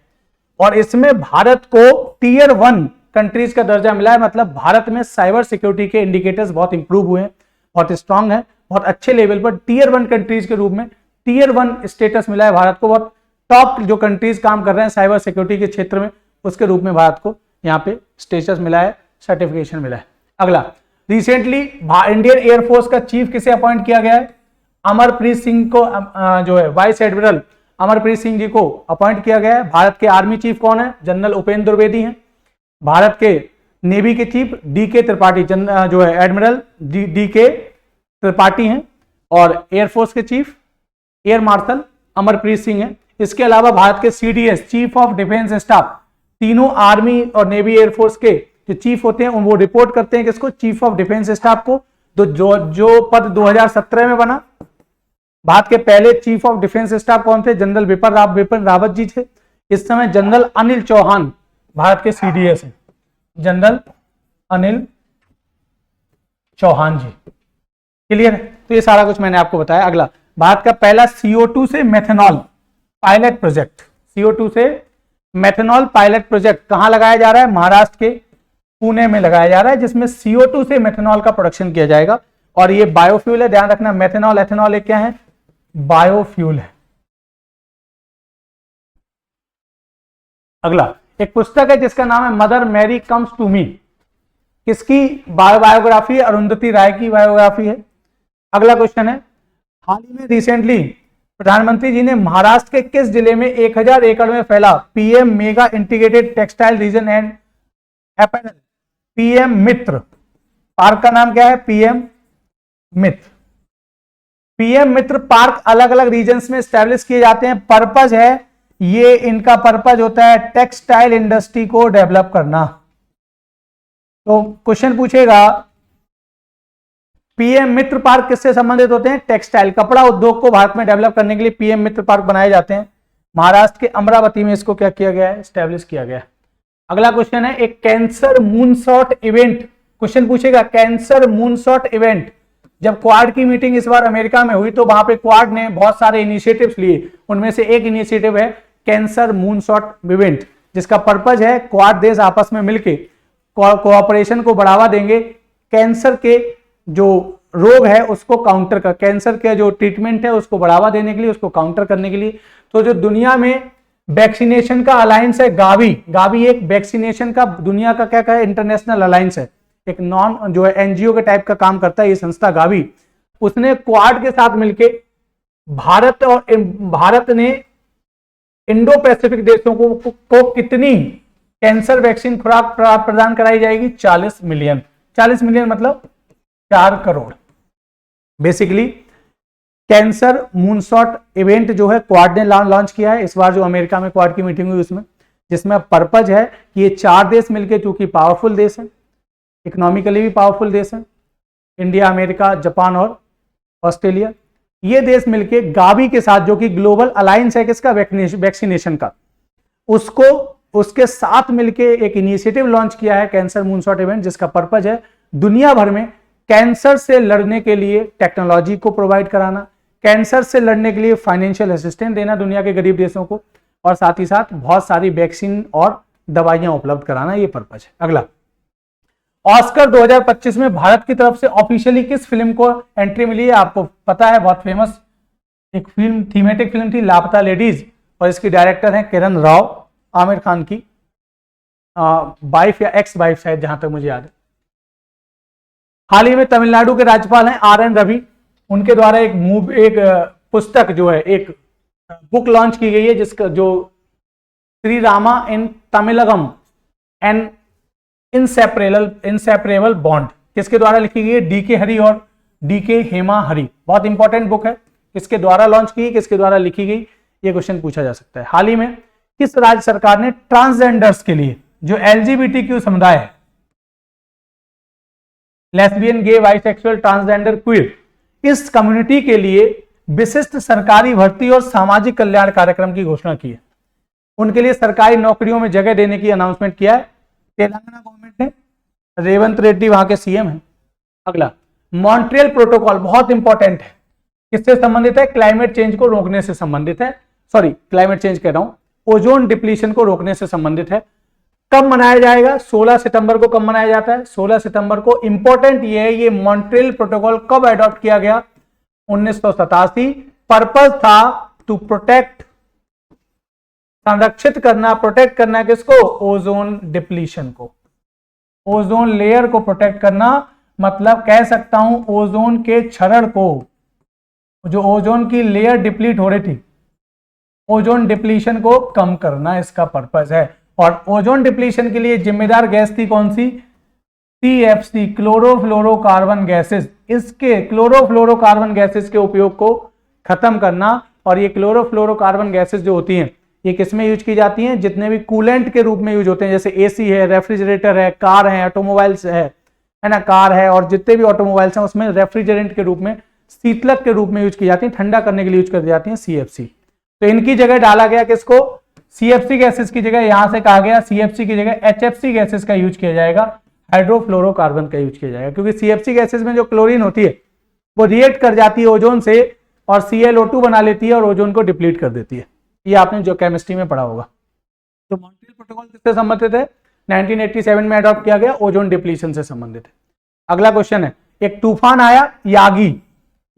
और इसमें भारत को टियर 1 कंट्रीज का दर्जा मिला है। मतलब भारत में साइबर सिक्योरिटी के इंडिकेटर्स बहुत इंप्रूव हुए हैं, बहुत स्ट्रांग है, बहुत अच्छे लेवल पर टियर 1 कंट्रीज के रूप में टियर 1 स्टेटस मिला है भारत को। बहुत टॉप जो कंट्रीज काम कर रहे हैं साइबर सिक्योरिटी के क्षेत्र में, उसके रूप में भारत को यहाँ पे स्टेटस मिला है, सर्टिफिकेशन मिला है। अगला, रिसेंटली इंडियन एयरफोर्स का चीफ किसे अपॉइंट किया गया है? अमरप्रीत सिंह को, जो है वाइस एडमिरल अमरप्रीत सिंह जी को अपॉइंट किया गया है। भारत के आर्मी चीफ कौन है? जनरल उपेंद्र द्विवेदी हैं। भारत के नेवी के चीफ DK त्रिपाठी, जो है एडमिरल DK त्रिपाठी हैं। और एयरफोर्स के chief air marshal Amarpreet Singh हैं। इसके अलावा भारत के CDS, chief of defence staff, तीनों आर्मी और नेवी एयरफोर्स के जो चीफ होते हैं वो रिपोर्ट करते हैं किसको? चीफ ऑफ डिफेंस स्टाफ को। तो जो पद 2017 में बना, भारत के पहले चीफ ऑफ डिफेंस स्टाफ कौन थे? जनरल बिपिन रावत जी थे। इस समय जनरल अनिल चौहान भारत के CDS हैं, जनरल अनिल चौहान जी। क्लियर है? तो ये सारा कुछ मैंने आपको बताया। अगला, भारत का पहला CO2 से मेथनॉल पायलट प्रोजेक्ट, CO2 से मेथनॉल पायलट प्रोजेक्ट कहां लगाया जा रहा है? महाराष्ट्र के पुणे में लगाया जा रहा है, जिसमें CO2 से मेथनॉल का प्रोडक्शन किया जाएगा। और ये बायोफ्यूल है, ध्यान रखना, मेथनॉल एथेनॉल एक क्या है? बायोफ्यूल है। अगला, एक पुस्तक है जिसका नाम है Mother Mary Comes to Me. किसकी बायोग्राफी? अरुंधति राय की बायोग्राफी है। अगला क्वेश्चन है, हाल ही में रिसेंटली प्रधानमंत्री जी ने महाराष्ट्र के किस जिले में 1000 एकड़ में फैला PM mega integrated textile reason and apparel, PM Mitra park का नाम क्या है? PM मित्र। PM मित्र पार्क अलग अलग रीजन्स में स्टैब्लिश किए जाते हैं। पर्पज है, ये इनका पर्पज होता है टेक्सटाइल इंडस्ट्री को डेवलप करना। तो क्वेश्चन पूछेगा, PM मित्र पार्क किससे संबंधित होते हैं? टेक्सटाइल, कपड़ा उद्योग को भारत में डेवलप करने के लिए PM मित्र पार्क बनाए जाते हैं। महाराष्ट्र के अमरावती में इसको क्या किया गया है? स्टैब्लिश किया गया है। अगला क्वेश्चन है, एक कैंसर मूनशॉट इवेंट, क्वेश्चन पूछेगा कैंसर मूनशॉट इवेंट। जब क्वाड की मीटिंग इस बार अमेरिका में हुई तो वहां पे क्वाड ने बहुत सारे इनिशिएटिव्स लिए, उनमें से एक इनिशिएटिव है कैंसर मूनशॉट इवेंट, जिसका पर्पज है क्वाड देश आपस में मिलके कोऑपरेशन को बढ़ावा देंगे, कैंसर के जो रोग है उसको काउंटर कर, कैंसर के जो ट्रीटमेंट है उसको बढ़ावा देने के लिए, उसको काउंटर करने के लिए। तो जो दुनिया में वैक्सीनेशन का अलायंस है गावी एक वैक्सीनेशन का दुनिया का क्या है? इंटरनेशनल अलायंस है, एक नॉन जो है NGO के टाइप का काम करता है ये संस्था गावी। उसने क्वाड के साथ मिलके भारत ने इंडो पैसिफिक देशों को कितनी कैंसर वैक्सीन खुराक प्रदान कराई जाएगी? 40 मिलियन। 40 मिलियन मतलब 4 crore. Basically cancer moonshot event जो है क्वाड ने लॉन्च किया है इस बार, जो अमेरिका में क्वाड की मीटिंग हुई उसमें, जिसमें पर्पज है कि ये 4 देश मिलके, चूंकि पावरफुल देश है, इकोनॉमिकली भी पावरफुल देश है, इंडिया, अमेरिका, जापान और ऑस्ट्रेलिया, ये देश मिलके गावी के साथ, जो कि ग्लोबल अलायंस है किसका, वैक्सीनेशन का, उसको उसके साथ मिलके एक इनिशिएटिव लॉन्च किया है कैंसर मूनशॉट इवेंट, जिसका पर्पज है दुनिया भर में कैंसर से लड़ने के लिए टेक्नोलॉजी को प्रोवाइड कराना, कैंसर से लड़ने के लिए फाइनेंशियल असिस्टेंस देना दुनिया के गरीब देशों को, और साथ ही साथ बहुत सारी वैक्सीन और दवाइयां उपलब्ध कराना, ये पर्पज है। अगला, ऑस्कर 2025 में भारत की तरफ से ऑफिशियली किस फिल्म को एंट्री मिली है? आपको पता है, बहुत फेमस एक फिल्म, थीमेटिक फिल्म थी लापता लेडीज, और इसकी डायरेक्टर हैं किरण राव, आमिर खान की वाइफ या एक्स वाइफ शायद, जहां तक मुझे याद है। हाल ही में तमिलनाडु के राज्यपाल हैं RN रवि, उनके द्वारा एक पुस्तक जो है, एक बुक लॉन्च की गई है, जिसका जो श्री रामा इन तमिलगम एंड इनसेपरेबल बॉन्ड, किसके द्वारा लिखी गई है? DK हरि और DK हेमा हरि। बहुत इंपॉर्टेंट बुक है, किसके द्वारा लॉन्च की, किसके द्वारा लिखी गई, ये क्वेश्चन पूछा जा सकता है। हाल ही में किस राज्य सरकार ने ट्रांसजेंडर्स के लिए, जो LGBTQ समुदाय है, लेस्बियन, गे, बाइसेक्सुअल, ट्रांसजेंडर, क्वीर, इस कम्युनिटी के लिए विशिष्ट सरकारी भर्ती और सामाजिक कल्याण कार्यक्रम की घोषणा की है? उनके लिए सरकारी नौकरियों में जगह देने की अनाउंसमेंट किया है तेलंगाना गवर्नमेंट ने, रेवंत रेड्डी वहां के CM है। अगला, मॉन्ट्रियल प्रोटोकॉल बहुत इंपॉर्टेंट है, किससे संबंधित है? क्लाइमेट चेंज को रोकने से संबंधित है, सॉरी क्लाइमेट चेंज कह रहा हूं, ओजोन डिप्लीशन को रोकने से संबंधित है। कब मनाया जाएगा? 16 सितंबर को। कब मनाया जाता है? 16 सितंबर को। इंपॉर्टेंट ये है, ये मॉन्ट्रियल प्रोटोकॉल कब अडॉप्ट किया गया? 1987। पर्पज था टू प्रोटेक्ट, संरक्षित करना, प्रोटेक्ट करना किसको? ओजोन डिप्लीशन को, ओजोन लेयर को प्रोटेक्ट करना, मतलब कह सकता हूं ओजोन के क्षरण को, जो ओजोन की लेयर डिप्लीट हो रही थी, ओजोन डिप्लीशन को कम करना इसका पर्पज है। और ओजोन डिप्लीशन के लिए जिम्मेदार गैस थी कौन सी? CFC, chlorofluorocarbon gases. इसके क्लोरोफ्लोरोकार्बन गैसेस के उपयोग को खत्म करना, और ये क्लोरोफ्लोरोकार्बन गैसेस जो होती हैं, ये किसमें यूज की जाती हैं? जितने भी कूलेंट के रूप में यूज होते हैं, जैसे AC है, रेफ्रिजरेटर है, कार है, ऑटोमोबाइल्स है ना, कार है, और जितने भी ऑटोमोबाइल्स हैं उसमें रेफ्रिजरेंट के रूप में, शीतलक के रूप में यूज की जाती है, ठंडा करने के लिए यूज कर जाती है CFC। तो इनकी जगह डाला गया किसको? CFC गैसेस की जगह यहां से कहा गया CFC की जगह HFC गैसेस का यूज किया जाएगा, हाइड्रोफ्लोरोकार्बन का यूज किया जाएगा, क्योंकि CFC गैसेस में जो क्लोरीन होती है वो रिएक्ट कर जाती है ओजोन से और ClO2 बना लेती है और ओजोन को डिप्लीट कर देती है। ये आपने जो केमिस्ट्री में पढ़ा होगा। तो मॉन्ट्रियल प्रोटोकॉल किससे संबंधित है? 1987 में अडॉप्ट किया गया, ओजोन डिप्लीशन से संबंधित है। अगला क्वेश्चन है, एक तूफान आया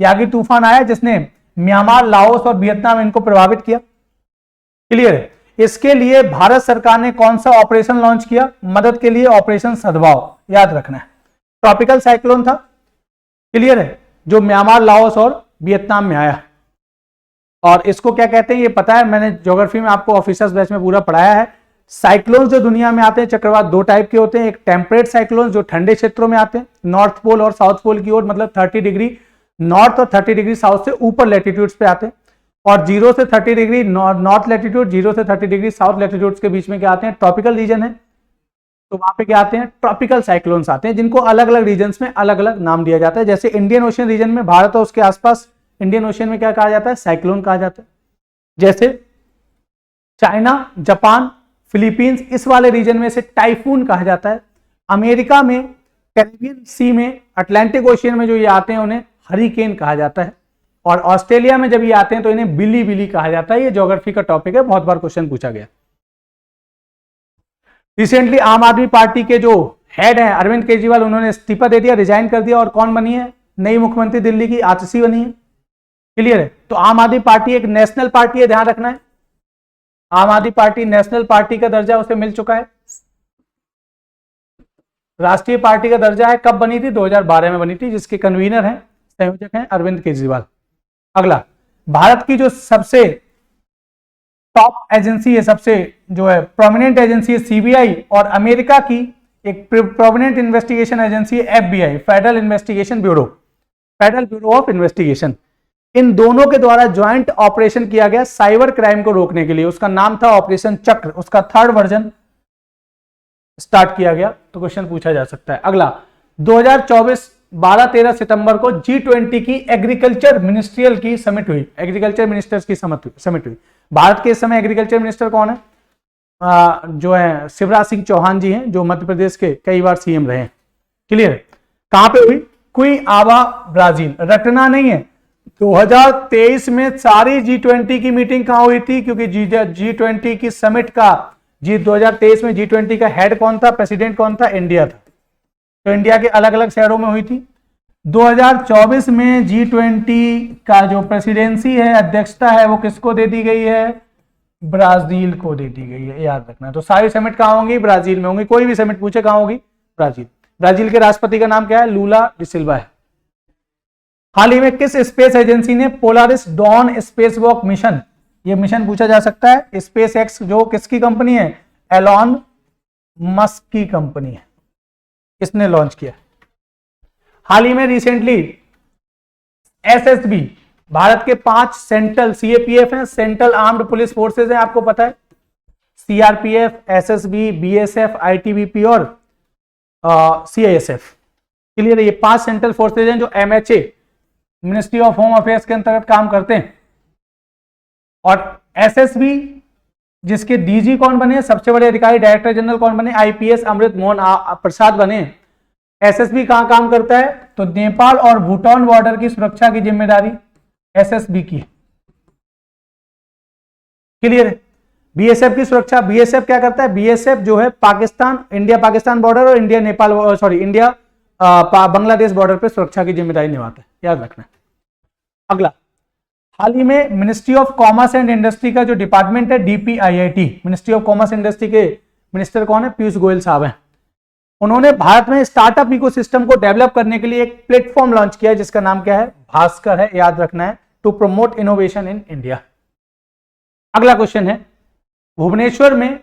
यागी तूफान आया, जिसने म्यांमार, लाओस और वियतनाम इनको प्रभावित किया। क्लियर है? इसके लिए भारत सरकार ने कौन सा ऑपरेशन लॉन्च किया मदद के लिए? ऑपरेशन सद्भाव, याद रखना है। ट्रॉपिकल साइक्लोन था, क्लियर है, जो म्यांमार, लाओस और वियतनाम में आया। और इसको क्या कहते हैं ये पता है, मैंने ज्योग्राफी में आपको ऑफिसर्स बैच में पूरा पढ़ाया है। साइक्लोन जो दुनिया में आते हैं चक्रवात दो टाइप के होते हैं, एक टेम्परेट साइक्लोन जो ठंडे क्षेत्रों में आते हैं, नॉर्थ पोल और साउथ पोल की ओर, मतलब 30 डिग्री नॉर्थ और 30 डिग्री साउथ से ऊपर लैटिट्यूड्स पे आते हैं, और 0 से 30 डिग्री नॉर्थ लैटिट्यूड, 0 से 30 डिग्री साउथ लैटिट्यूड्स के बीच में क्या आते हैं? ट्रॉपिकल रीजन है, तो वहां पे क्या आते हैं? ट्रॉपिकल साइक्लोन्स आते हैं, जिनको अलग अलग रीजन्स में अलग अलग नाम दिया जाता है। जैसे इंडियन ओशियन रीजन में, भारत और उसके आसपास इंडियन ओशियन में क्या कहा जाता है? साइक्लोन कहा जाता है। जैसे चाइना, जापान, फिलीपींस, इस वाले रीजन में से टाइफून कहा जाता है। अमेरिका में कैरिबियन सी में, अटलांटिक ओशियन में जो ये आते हैं उन्हें हरिकेन कहा जाता है, और ऑस्ट्रेलिया में जब ये आते हैं तो इन्हें बिली बिली कहा जाता है। ये ज्योग्राफी का टॉपिक है, बहुत बार क्वेश्चन पूछा गया। रिसेंटली आम आदमी पार्टी के जो हेड हैं अरविंद केजरीवाल, उन्होंने इस्तीफा दे दिया, रिजाइन कर दिया, और कौन बनी है नई मुख्यमंत्री दिल्ली की? आतिशी बनी है। क्लियर है? तो आम आदमी पार्टी एक नेशनल पार्टी है, ध्यान रखना है। आम आदमी पार्टी नेशनल पार्टी का दर्जा उसे मिल चुका है, राष्ट्रीय पार्टी का दर्जा है। कब बनी थी? 2012 में बनी थी, जिसके कन्वीनर हैं, संयोजक हैं अरविंद केजरीवाल। अगला, भारत की जो सबसे टॉप एजेंसी है, सबसे जो है प्रोमिनेंट एजेंसी है CBI, और अमेरिका की एक प्रोमिनेंट इन्वेस्टिगेशन एजेंसी है FBI, federal investigation bureau, federal bureau of investigation. इन दोनों के द्वारा ज्वाइंट ऑपरेशन किया गया साइबर क्राइम को रोकने के लिए, उसका नाम था ऑपरेशन चक्र, उसका 3rd वर्जन स्टार्ट किया गया। तो क्वेश्चन पूछा जा सकता है। अगला, 2024 12-13 सितंबर को G20 की एग्रीकल्चर मिनिस्ट्रियल की समिट हुई, एग्रीकल्चर मिनिस्टर्स की समिट हुई। भारत के इस समय एग्रीकल्चर मिनिस्टर कौन है? जो है शिवराज सिंह चौहान जी हैं, जो मध्य प्रदेश के कई बार सीएम रहे हैं। क्लियर? कहां पे हुई? कुइआबा, ब्राजील। रटना नहीं है। 2023 में सारी G20 की मीटिंग कहां हुई थी? क्योंकि G20 की समिट का 2023 में G20 का हेड कौन था, प्रेसिडेंट कौन था? इंडिया था। तो इंडिया के अलग अलग शहरों में हुई थी। 2024 में G20 का जो प्रेसिडेंसी है, अध्यक्षता है, वो किसको दे दी गई है? ब्राजील को दे दी गई है, याद रखना। तो सारी समिट कहां होंगी? ब्राजील में होंगी। कोई भी समिट पूछे कहां होगी? ब्राजील। ब्राजील के राष्ट्रपति का नाम क्या है? लूला डी सिल्वा है। हाल ही में किस स्पेस एजेंसी ने पोलारिस डॉन स्पेसवॉक मिशन, ये मिशन पूछा जा सकता है, स्पेस एक्स जो किसकी कंपनी है? एलॉन मस्क की कंपनी है, इसने लॉन्च किया। हाल ही में रिसेंटली एसएसबी, भारत के 5 सेंट्रल सीएपीएफ हैं, सेंट्रल आर्म्ड पुलिस फोर्सेज हैं, आपको पता है, सीआरपीएफ, एसएसबी, बीएसएफ, आईटीबीपी और सीआईएसएफ। क्लियर है? ये 5 सेंट्रल फोर्सेज हैं जो MHA, ministry of home affairs के अंतर्गत काम करते हैं। और एसएसबी जिसके डीजी कौन बने? सबसे बड़े अधिकारी डायरेक्टर जनरल कौन बने? आईपीएस अमृत मोहन प्रसाद बने। एसएसबी कहां काम करता है? तो नेपाल और भूटान बॉर्डर की सुरक्षा की जिम्मेदारी एसएसबी की। क्लियर है? बीएसएफ की सुरक्षा, बीएसएफ क्या करता है? बीएसएफ जो है पाकिस्तान, इंडिया पाकिस्तान बॉर्डर और India Nepal, sorry India Bangladesh border पे सुरक्षा की जिम्मेदारी निभाता है, याद रखना। अगला, हाल ही में ministry of commerce and industry का जो डिपार्टमेंट है DPIIT, ministry of commerce industry के मिनिस्टर कौन है? पीयूष गोयल साहब हैं। उन्होंने भारत में स्टार्टअप इकोसिस्टम को डेवलप करने के लिए एक प्लेटफॉर्म लॉन्च किया है जिसका नाम क्या है? भास्कर है, याद रखना है, to promote innovation in India. अगला क्वेश्चन है, भुवनेश्वर में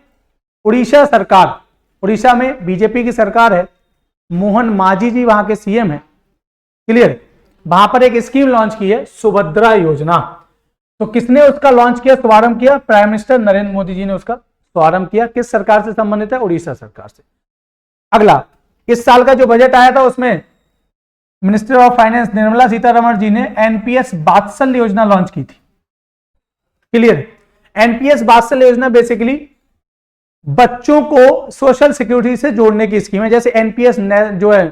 उड़ीसा सरकार, उड़ीसा में बीजेपी की सरकार है, मोहन मांझी जी वहां के सीएम है। क्लियर? वहां पर एक स्कीम लॉन्च की है, सुभद्रा योजना। तो किसने उसका लॉन्च किया, शुभारंभ किया? प्राइम मिनिस्टर नरेंद्र मोदी जी ने उसका शुभारंभ किया। किस सरकार से संबंधित है? उड़ीसा सरकार से। अगला, इस साल का जो बजट आया था उसमें minister of finance Nirmala Sitharaman ji ने एनपीएस वात्सल्य योजना लॉन्च की थी। क्लियर? एनपीएस वात्सल्य योजना बेसिकली बच्चों को सोशल सिक्योरिटी से जोड़ने की स्कीम है। जैसे एनपीएस जो है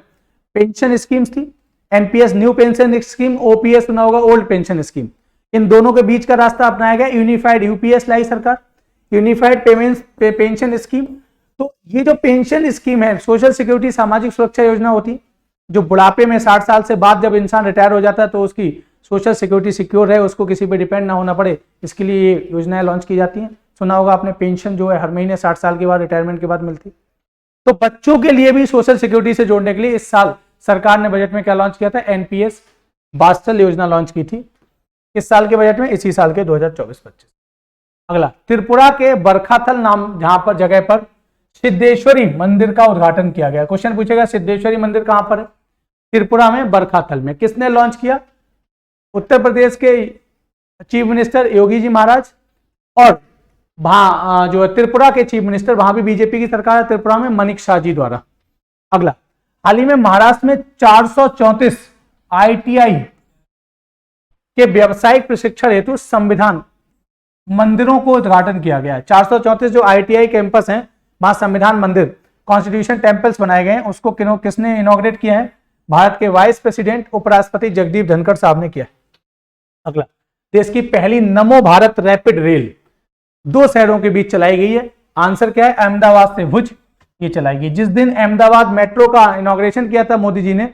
पेंशन स्कीम्स थी, NPS new pension scheme, OPS सुना होगा ओल्ड पेंशन स्कीम, इन दोनों के बीच का रास्ता अपनाया गया। यूनिफाइड यूपीएस लाई सरकार, यूनिफाइड पेमेंट्स पेंशन स्कीम। तो ये जो पेंशन स्कीम है, सोशल सिक्योरिटी सामाजिक सुरक्षा योजना होती, जो बुढ़ापे में 60 साल से बाद जब इंसान रिटायर हो जाता है तो उसकी सोशल सिक्योरिटी सिक्योर रहे, उसको किसी पे डिपेंड ना होना पड़े, इसके लिए ये योजनाएं लॉन्च की जाती हैं। सुना होगा आपने, पेंशन जो है हर महीने 60 साल के बाद, रिटायरमेंट के बाद मिलती। तो बच्चों के लिए भी सोशल सिक्योरिटी से जोड़ने के लिए इस साल सरकार ने बजट में क्या लॉन्च किया था? एनपीएस वात्सल्य योजना लॉन्च की थी इस साल के बजट में, इसी साल के 2024-25। अगला, त्रिपुरा के बरखाथल नाम जहां पर जगह पर सिद्धेश्वरी मंदिर का उद्घाटन किया गया। क्वेश्चन पूछेगा सिद्धेश्वरी मंदिर कहां पर है? त्रिपुरा में, बरखाथल में। किसने लॉन्च किया? उत्तर प्रदेश के चीफ मिनिस्टर योगी जी महाराज, और वहां जो त्रिपुरा के चीफ मिनिस्टर, वहां भी बीजेपी की सरकार है त्रिपुरा में, मनिक शाह जी द्वारा। अगला, हाल ही में महाराष्ट्र में 434 आईटीआई के व्यावसायिक प्रशिक्षण हेतु संविधान मंदिरों को उद्घाटन किया गया है। 434 जो आईटीआई कैंपस हैं, वहां संविधान मंदिर, कॉन्स्टिट्यूशन टेम्पल्स बनाए गए हैं, उसको किसने इनॉग्रेट किया है? भारत के वाइस प्रेसिडेंट उपराष्ट्रपति जगदीप धनखड़ साहब ने किया। अगला, देश की पहली नमो भारत रैपिड रेल 2 शहरों के बीच चलाई गई है। आंसर क्या है? अहमदाबाद से भुज ये चलाई गई। जिस दिन अहमदाबाद मेट्रो का इनॉग्रेशन किया था मोदी जी ने,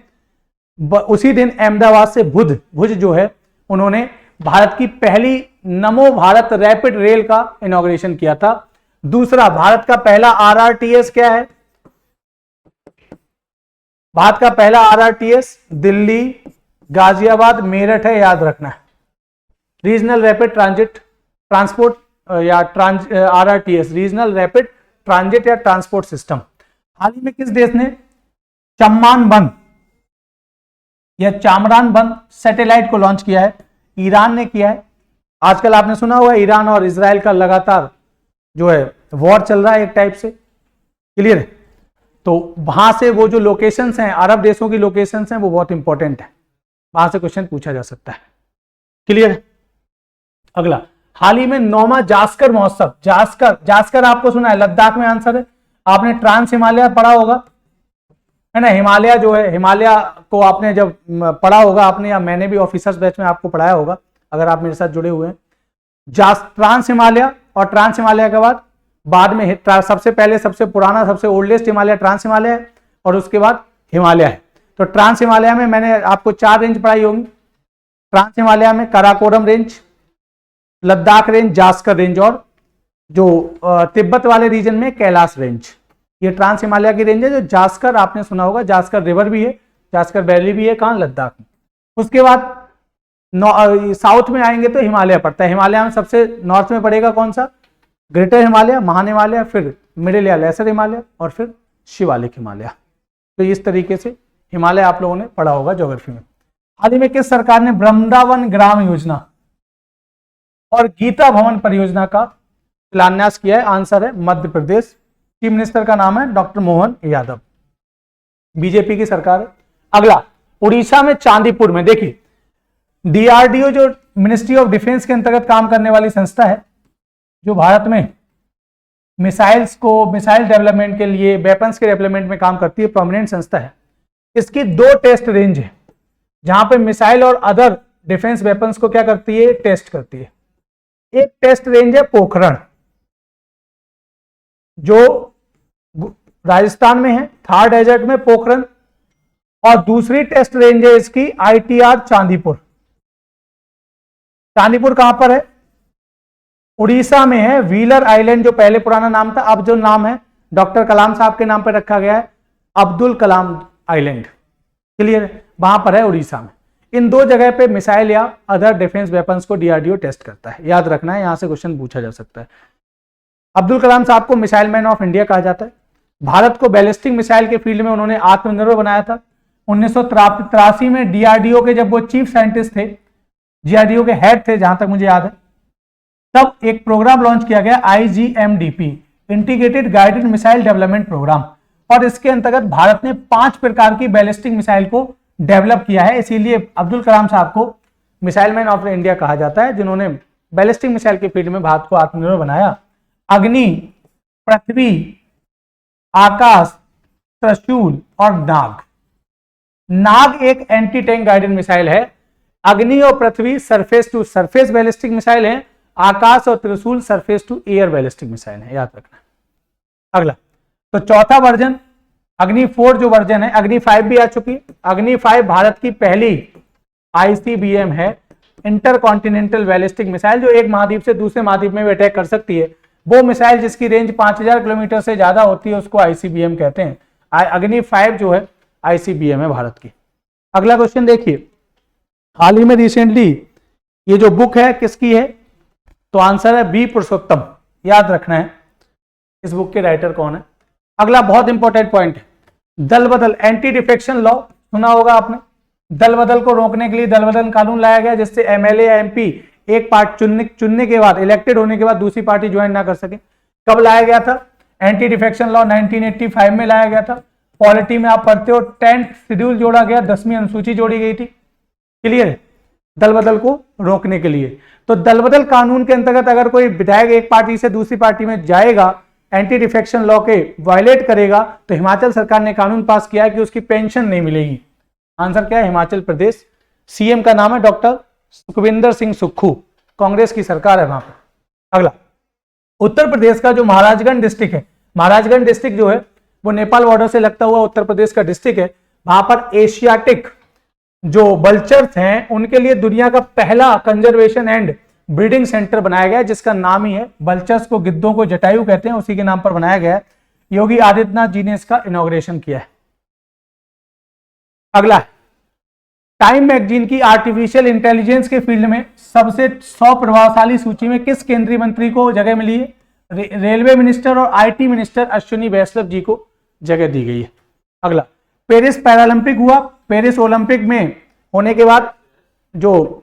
उसी दिन अहमदाबाद से भुज जो है, उन्होंने भारत की पहली नमो भारत रैपिड रेल का इनॉग्रेशन किया था। दूसरा, भारत का पहला आरआरटीएस क्या है? भारत का पहला आरआरटीएस दिल्ली, गाजियाबाद, मेरठ है, याद रखना है। रीजनल रैपिड ट्रांसपोर्ट या आरआरटीएस, रीजनल रैपिड ट्रांजिट या ट्रांसपोर्ट सिस्टम। हाल ही में किस देश ने चम्मान बंद या चामरान बंद सैटेलाइट को लॉन्च किया है? ईरान ने किया है। आजकल आपने सुना हुआ ईरान और इजराइल का लगातार जो है वॉर चल रहा है एक टाइप से। क्लियर है? तो वहां से वो जो लोकेशंस हैं, अरब देशों की लोकेशंस हैं, वो बहुत इंपॉर्टेंट है, वहां से क्वेश्चन पूछा जा सकता है। क्लियर? अगला, हाल ही में 9वां जास्कर महोत्सव, जास्कर आपको सुना है, लद्दाख में आंसर है। आपने ट्रांस हिमालय पढ़ा होगा, है ना, हिमालय जो है, हिमालय को आपने जब पढ़ा होगा आपने, या मैंने भी ऑफिसर्स बैच में आपको पढ़ाया होगा अगर आप मेरे साथ जुड़े हुए हैं। ट्रांस हिमालय, और ट्रांस हिमालय के बाद में सबसे पहले सबसे पुराना सबसे ओल्डेस्ट हिमालय ट्रांस हिमालय है, और उसके बाद हिमालय है। तो ट्रांस हिमालय में मैंने आपको 4 रेंज पढ़ाई होंगी। ट्रांस हिमालय में Karakoram range, Ladakh range, Zanskar range, और जो तिब्बत वाले रीजन में कैलाश रेंज। ये ट्रांस हिमालय की रेंज है। जो जास्कर आपने सुना होगा, जास्कर रिवर भी है, जास्कर वैली भी है, कहाँ, लद्दाख में। उसके बाद साउथ में आएंगे तो हिमालय पड़ता है। हिमालय में सबसे नॉर्थ में पड़ेगा कौन सा, ग्रेटर हिमालय, महान हिमालय, फिर मिडिल या लेसर हिमालय, और फिर शिवालिक हिमालय। तो इस तरीके से हिमालय आप लोगों ने पढ़ा होगा ज्योग्राफी में। हाल ही में किस सरकार ने वृंदावन ग्राम योजना और गीता भवन परियोजना का शिलान्यास किया है? आंसर है मध्य प्रदेश। चीफ मिनिस्टर का नाम है डॉक्टर मोहन यादव, बीजेपी की सरकार है। अगला, उड़ीसा में चांदीपुर में, देखिए डीआरडीओ जो मिनिस्ट्री ऑफ डिफेंस के अंतर्गत काम करने वाली संस्था है, जो भारत में मिसाइल डेवलपमेंट के लिए, वेपन्स के डेवलपमेंट में काम करती है, प्रोमिनेंट संस्था है। इसकी 2 टेस्ट रेंज है, जहां पे मिसाइल और अदर डिफेंस वेपन्स को क्या करती है, टेस्ट करती है। एक टेस्ट रेंज है पोखरण, जो राजस्थान में है, थार डेजर्ट में पोखरण, और दूसरी टेस्ट रेंज है इसकी आईटीआर चांदीपुर। चांदीपुर कहां पर है? उड़ीसा में है। व्हीलर आइलैंड जो पहले पुराना नाम था, अब जो नाम है डॉक्टर कलाम साहब के नाम पर रखा गया है, अब्दुल कलाम आइलैंड। क्लियर? वहां पर है उड़ीसा में। इन 2 जगह पे मिसाइल या अदर डिफेंस वेपन्स को डीआरडीओ टेस्ट करता है, याद रखना है, यहां से क्वेश्चन पूछा जा सकता है। अब्दुल कलाम साहब को मिसाइल मैन ऑफ इंडिया कहा जाता है। भारत को बैलिस्टिक मिसाइल के फील्ड में उन्होंने आत्मनिर्भर बनाया था। 1983 में डीआरडीओ के जब वो चीफ साइंटिस्ट थे, डीआरडीओ के हेड थे जहां तक मुझे याद है, तब एक प्रोग्राम लॉन्च किया गया IGMDP, integrated guided missile development programme, और इसके अंतर्गत भारत ने 5 प्रकार की बैलिस्टिक मिसाइल को डेवलप किया है। इसीलिए अब्दुल कलाम साहब को मिसाइल मैन ऑफ इंडिया कहा जाता है, जिन्होंने बैलिस्टिक मिसाइल के फील्ड में भारत को आत्मनिर्भर बनाया। अग्नि, पृथ्वी, आकाश, त्रिशूल और नाग। नाग एक एंटी टैंक गाइडेड मिसाइल है। अग्नि और Prithvi surface to surface ballistic missile है। आकाश और Trishul surface to air ballistic missile है, याद रखना। अगला, तो चौथा वर्जन अग्नि 4 जो वर्जन है, अग्नि 5 भी आ चुकी है। अग्नि 5 भारत की पहली ICBM है, इंटर कॉन्टिनेंटल बैलिस्टिक मिसाइल, जो एक महाद्वीप से दूसरे महाद्वीप में भी अटैक कर सकती है। वो मिसाइल जिसकी रेंज 5000 किलोमीटर से ज्यादा होती है उसको ICBM कहते हैं। अग्नि 5 जो है ICBM है भारत की। अगला क्वेश्चन देखिए, हाल ही में रिसेंटली ये जो बुक है किसकी है? तो आंसर है बी पुरुषोत्तम, याद रखना है इस बुक के राइटर कौन है। अगला बहुत इंपॉर्टेंट पॉइंट है, दल बदल, एंटी डिफेक्शन लॉ सुना होगा आपने। दल बदल को रोकने के लिए दल बदल कानून लाया गया, जिससे MLA या MP एक पार्ट चुनने के बाद, इलेक्टेड होने के बाद दूसरी पार्टी ज्वाइन ना कर सके। कब लाया गया था? एंटी डिफेक्शन लॉ 1985 में लाया गया था। पॉलिटी में आप पढ़ते हो 10th शेड्यूल जोड़ा गया, 10वीं अनुसूची जोड़ी गई थी। क्लियर है? दल बदल को रोकने के लिए। तो दल बदल कानून के अंतर्गत अगर कोई विधायक एक पार्टी से दूसरी पार्टी में जाएगा, एंटी डिफेक्शन लॉ के वायलेट करेगा, तो हिमाचल सरकार ने कानून पास किया कि उसकी पेंशन नहीं मिलेगी। आंसर क्या है? हिमाचल प्रदेश। CM का नाम है डॉक्टर सुखविंदर सिंह सुक्खू, कांग्रेस की सरकार है वहां पर। अगला, उत्तर प्रदेश का जो महाराजगंज डिस्ट्रिक्ट है, महाराजगंज डिस्ट्रिक्ट जो है वो नेपाल बॉर्डर से लगता हुआ उत्तर प्रदेश का डिस्ट्रिक्ट है। वहां पर एशियाटिक जो बल्चर्स हैं उनके लिए दुनिया का पहला कंजर्वेशन एंड ब्रीडिंग सेंटर बनाया गया है, जिसका नाम ही है, बल्चर्स को, गिद्धों को जटायु कहते हैं, उसी के नाम पर बनाया गया है। योगी आदित्यनाथ जी ने इसका इनॉग्रेशन किया है। अगला, टाइम मैगजीन की आर्टिफिशियल इंटेलिजेंस के फील्ड में सबसे 100 प्रभावशाली सूची में किस केंद्रीय मंत्री को जगह मिली है? रेलवे मिनिस्टर और IT मिनिस्टर अश्विनी वैष्णव जी को जगह दी गई है। अगला, पेरिस पैरालंपिक हुआ। पेरिस ओलंपिक में होने के बाद जो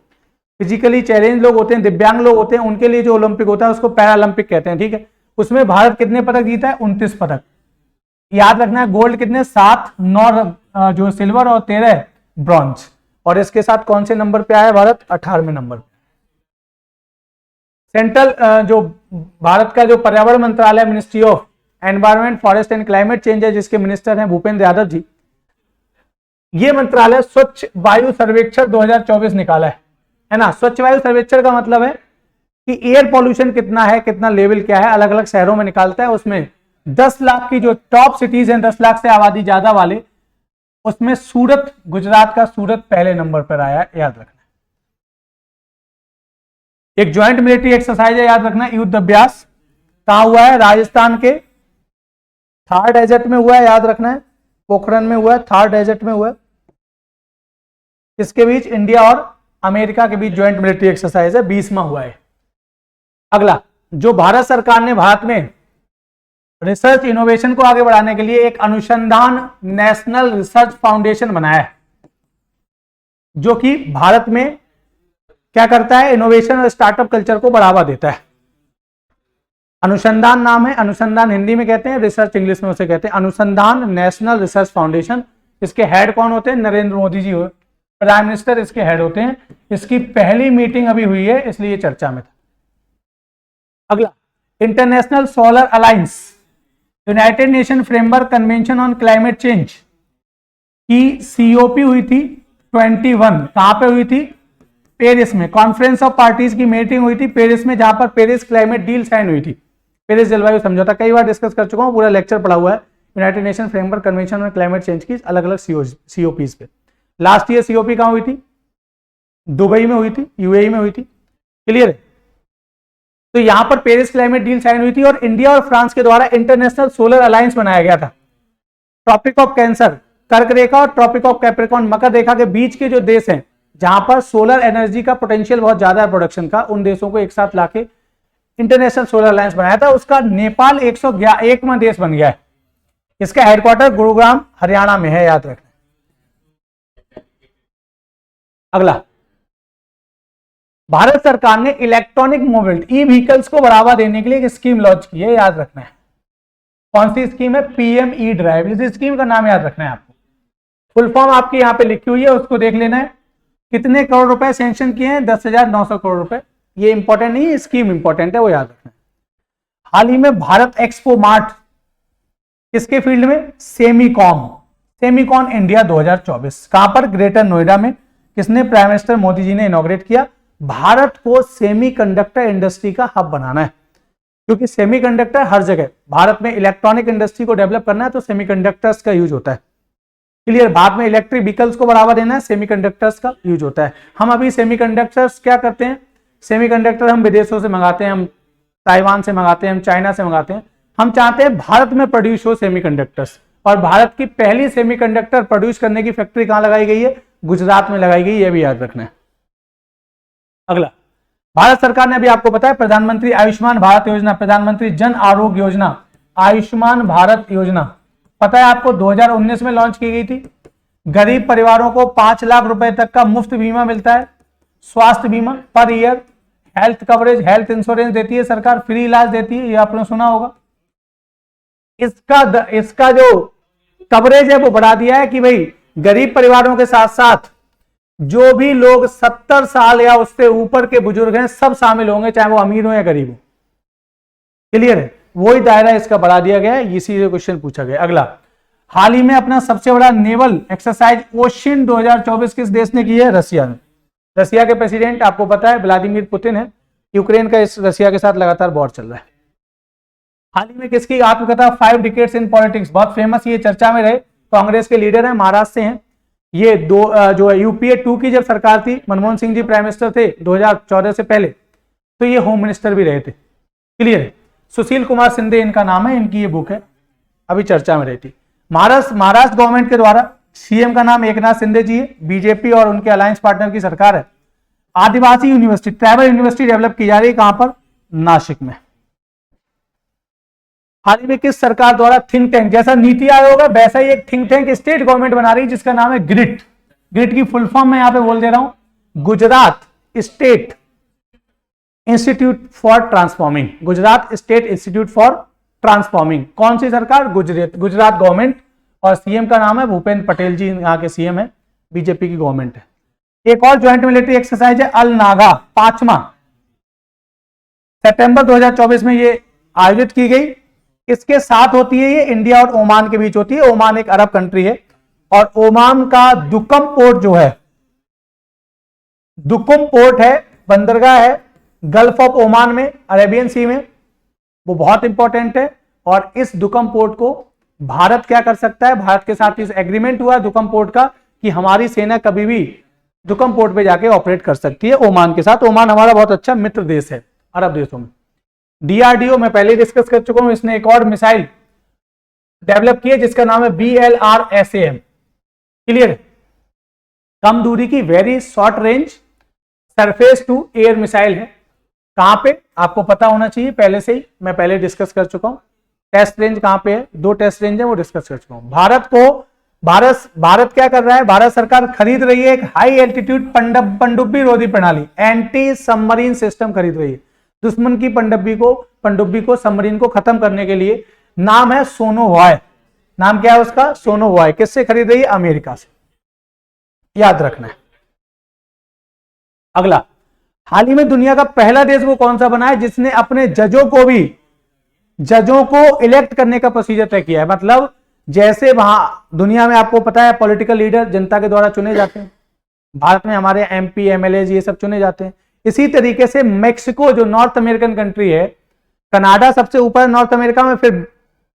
फिजिकली चैलेंज लोग होते हैं, दिव्यांग लोग होते हैं, उनके लिए जो ओलंपिक होता है उसको पैरालंपिक कहते हैं, ठीक है। उसमें भारत कितने पदक जीता है? 29 पदक। याद रखना है गोल्ड कितने 7, 9 जो सिल्वर और 13 ब्रॉन्ज। और इसके साथ कौन से नंबर पे आया भारत? 18वें नंबर। सेंट्रल जो भारत का जो पर्यावरण मंत्रालय, ministry of environment, forest and climate change है, जिसके मिनिस्टर हैं भूपेंद्र यादव जी, ये मंत्रालय स्वच्छ वायु सर्वेक्षण 2024 निकाला है ना। स्वच्छ वायु सर्वेक्षण का मतलब है कि एयर पॉल्यूशन कितना है, कितना लेवल क्या है, अलग अलग शहरों में निकालता है। उसमें 10 लाख की जो टॉप सिटीज हैं, 10 लाख से आबादी ज्यादा वाले, उसमें सूरत, गुजरात का सूरत पहले नंबर पर आया, याद रखना। एक ज्वाइंट मिलिट्री एक्सरसाइज है, याद रखना, युद्ध अभ्यास। कहां हुआ है? राजस्थान के थार डेजर्ट में हुआ है, याद रखना है। पोखरण में हुआ है, थार डेजर्ट में हुआ है। इसके बीच इंडिया और अमेरिका के बीच ज्वाइंट मिलिट्री एक्सरसाइज है, 20वां हुआ है। अगला, जो भारत सरकार ने भारत में रिसर्च इनोवेशन को आगे बढ़ाने के लिए एक अनुसंधान नेशनल रिसर्च फाउंडेशन बनाया है, जो कि भारत में क्या करता है? इनोवेशन और स्टार्टअप कल्चर को बढ़ावा देता है। अनुसंधान नाम है, अनुसंधान हिंदी में कहते हैं, रिसर्च इंग्लिश में उसे कहते हैं अनुसंधान नेशनल रिसर्च फाउंडेशन। इसके हेड कौन होते हैं? नरेंद्र मोदी जी हो, प्राइम मिनिस्टर इसके हेड होते हैं। इसकी पहली मीटिंग अभी हुई है, इसलिए चर्चा में था। अगला, international solar alliance, United nation framework convention on climate change की सीओपी हुई थी 21। कहां पे हुई थी? पेरिस में। कॉन्फ्रेंस ऑफ पार्टीज की मीटिंग हुई थी पेरिस में, जहां पर पेरिस क्लाइमेट डील साइन हुई थी। पेरिस जलवायु समझौता कई बार डिस्कस कर चुका हूं, पूरा लेक्चर पढ़ा हुआ है United nation framework convention on climate change की अलग अलग सीओपीज पे। लास्ट ईयर सीओपी कहां हुई थी? दुबई में हुई थी, यूएई में हुई थी। क्लियर है? तो यहां पर पेरिस क्लाइमेट डील साइन हुई थी और इंडिया और फ्रांस के द्वारा इंटरनेशनल सोलर अलायंस बनाया गया था। ट्रॉपिक ऑफ कैंसर, कर्क रेखा और ट्रॉपिक ऑफ कैप्रिकॉर्न, मकर रेखा के बीच के जो देश हैं, जहां पर सोलर एनर्जी का पोटेंशियल बहुत ज्यादा है प्रोडक्शन का, उन देशों को एक साथ लाके इंटरनेशनल सोलर अलायंस बनाया था। उसका नेपाल 101वां देश बन गया है। इसका हेडक्वार्टर गुरुग्राम हरियाणा में है, याद रखना। अगला, भारत सरकार ने इलेक्ट्रॉनिक मोबिलिटी ई व्हीकल्स को बढ़ावा देने के लिए एक स्कीम लॉन्च की है, याद रखना है। कौन सी स्कीम है? PM E drive. इस स्कीम का नाम याद रखना है आपको। फुल फॉर्म आपकी यहां पे लिखी हुई है, उसको देख लेना है। कितने करोड़ रुपए सैंक्शन किए हैं? 10,900 करोड़ रुपए। ये इंपॉर्टेंट नहीं है, स्कीम इंपॉर्टेंट है, वो याद रखना है। हाल ही में भारत एक्सपो मार्ट किसके फील्ड में? Semicon India 2024। कहां पर? ग्रेटर नोएडा में। किसने? प्राइम मिनिस्टर मोदी जी ने इनॉग्रेट किया। भारत को सेमीकंडक्टर इंडस्ट्री का हब बनाना है, क्योंकि सेमीकंडक्टर हर जगह, भारत में इलेक्ट्रॉनिक इंडस्ट्री को डेवलप करना है तो सेमीकंडक्टर्स का यूज होता है। क्लियर? भारत में इलेक्ट्रिक व्हीकल्स को बढ़ावा देना है, सेमीकंडक्टर्स का यूज होता है। हम अभी सेमीकंडक्टर्स क्या करते हैं? सेमीकंडक्टर हम विदेशों से मंगाते हैं, हम ताइवान से मंगाते हैं, हम चाइना से मंगाते हैं। हम चाहते हैं भारत में प्रोड्यूस हो सेमीकंडक्टर्स, और भारत की पहली सेमीकंडक्टर प्रोड्यूस करने की फैक्ट्री कहां लगाई गई है? गुजरात में लगाई गई, यह भी याद रखना है। अगला, भारत सरकार ने अभी आपको पता है प्रधानमंत्री आयुष्मान भारत योजना, प्रधानमंत्री जन आरोग्य योजना, आयुष्मान भारत योजना, पता है आपको 2019 में लॉन्च की गई थी। गरीब परिवारों को 5 लाख रुपए तक का मुफ्त बीमा मिलता है, स्वास्थ्य बीमा per year, health coverage, health insurance देती है सरकार, फ्री इलाज देती है, ये आपने सुना होगा। इसका जो कवरेज है वो बढ़ा दिया है कि भाई गरीब परिवारों के साथ साथ जो भी लोग 70 साल या उससे ऊपर के बुजुर्ग हैं सब शामिल होंगे, चाहे वो अमीर हो या गरीब हो। क्लियर है? वही दायरा इसका बढ़ा दिया गया है, इसी से क्वेश्चन पूछा गया। अगला, हाल ही में अपना सबसे बड़ा नेवल एक्सरसाइज ओशियन 2024 किस देश ने की है? रसिया ने। रसिया के प्रेसिडेंट आपको पता है व्लादिमीर पुतिन है। यूक्रेन का इस रसिया के साथ लगातार वॉर चल रहा है। हाल ही में किसकी आत्मकथा 5 डिकेड्स इन पॉलिटिक्स, बहुत फेमस, ये चर्चा में रहे, कांग्रेस के लीडर हैं, महाराष्ट्र से हैं। ये जो यूपीए 2 की जब सरकार थी, मनमोहन सिंह जी प्राइम मिनिस्टर थे 2014 से पहले, तो ये होम मिनिस्टर भी रहे थे। क्लियर है? सुशील कुमार सिंधे इनका नाम है, इनकी ये बुक है, अभी चर्चा में रही थी। महाराष्ट्र गवर्नमेंट के द्वारा सीएम का नाम एकनाथ शिंदे जी है, बीजेपी और उनके अलायंस पार्टनर की सरकार है। आदिवासी यूनिवर्सिटी, ट्राइबल यूनिवर्सिटी डेवलप की जा रही है, कहां पर? नासिक में। हाल ही में किस सरकार द्वारा थिंक टैंक, जैसा नीति आयोग है वैसा ही एक थिंक टैंक स्टेट गवर्नमेंट बना रही है जिसका नाम है ग्रिट। ग्रिट की फुल फॉर्म मैं यहां पे बोल दे रहा हूं, Gujarat state institute for transforming, Gujarat state institute for transforming. कौन सी सरकार? गुजरात गवर्नमेंट, और सीएम का नाम है भूपेंद्र पटेल जी, यहाँ के सीएम है, बीजेपी की गवर्नमेंट है। एक और ज्वाइंट मिलिट्री एक्सरसाइज है अल नागा, 5वां सितंबर 2024 में ये आयोजित की गई। इसके साथ होती है ये इंडिया और ओमान के बीच होती है। ओमान एक अरब कंट्री है और ओमान का दुकम पोर्ट जो है, दुकुम पोर्ट है, बंदरगाह है गल्फ ऑफ ओमान में, अरेबियन सी में, वो बहुत इंपॉर्टेंट है। और इस दुकम पोर्ट को भारत क्या कर सकता है, भारत के साथ इस एग्रीमेंट हुआ दुकम पोर्ट का कि हमारी सेना कभी भी दुकम पोर्ट पे जाके ऑपरेट कर सकती है ओमान के साथ। ओमान हमारा बहुत अच्छा मित्र देश है अरब देशों में। डीआरडीओ में पहले डिस्कस कर चुका हूं, इसने एक और मिसाइल डेवलप की है जिसका नाम है BLRSAM। क्लियर है? कम दूरी की very short range surface to air missile है। कहां पे? आपको पता होना चाहिए पहले से ही, मैं पहले डिस्कस कर चुका हूं। टेस्ट रेंज कहां पे है? 2 टेस्ट रेंज है, वो डिस्कस कर चुका हूं। भारत क्या कर रहा है? भारत सरकार खरीद रही है एक हाई एल्टीट्यूड पनडुब्बी रोधी प्रणाली, एंटी सबमरीन सिस्टम खरीद रही है, दुश्मन की पनडुब्बी को सबमरीन को खत्म करने के लिए। नाम है सोनोवॉय। नाम क्या है उसका? सोनोवॉय। किससे खरीद रही है? अमेरिका से, याद रखना है। अगला, हाल ही में दुनिया का पहला देश वो कौन सा बना है जिसने अपने जजों को इलेक्ट करने का प्रोसीजर तय किया है। मतलब जैसे वहां दुनिया में आपको पता है पॉलिटिकल लीडर जनता के द्वारा चुने जाते हैं, भारत में हमारे MP MLA ये सब चुने जाते हैं। इसी तरीके से मेक्सिको जो नॉर्थ अमेरिकन कंट्री है, कनाडा सबसे ऊपर नॉर्थ अमेरिका में, फिर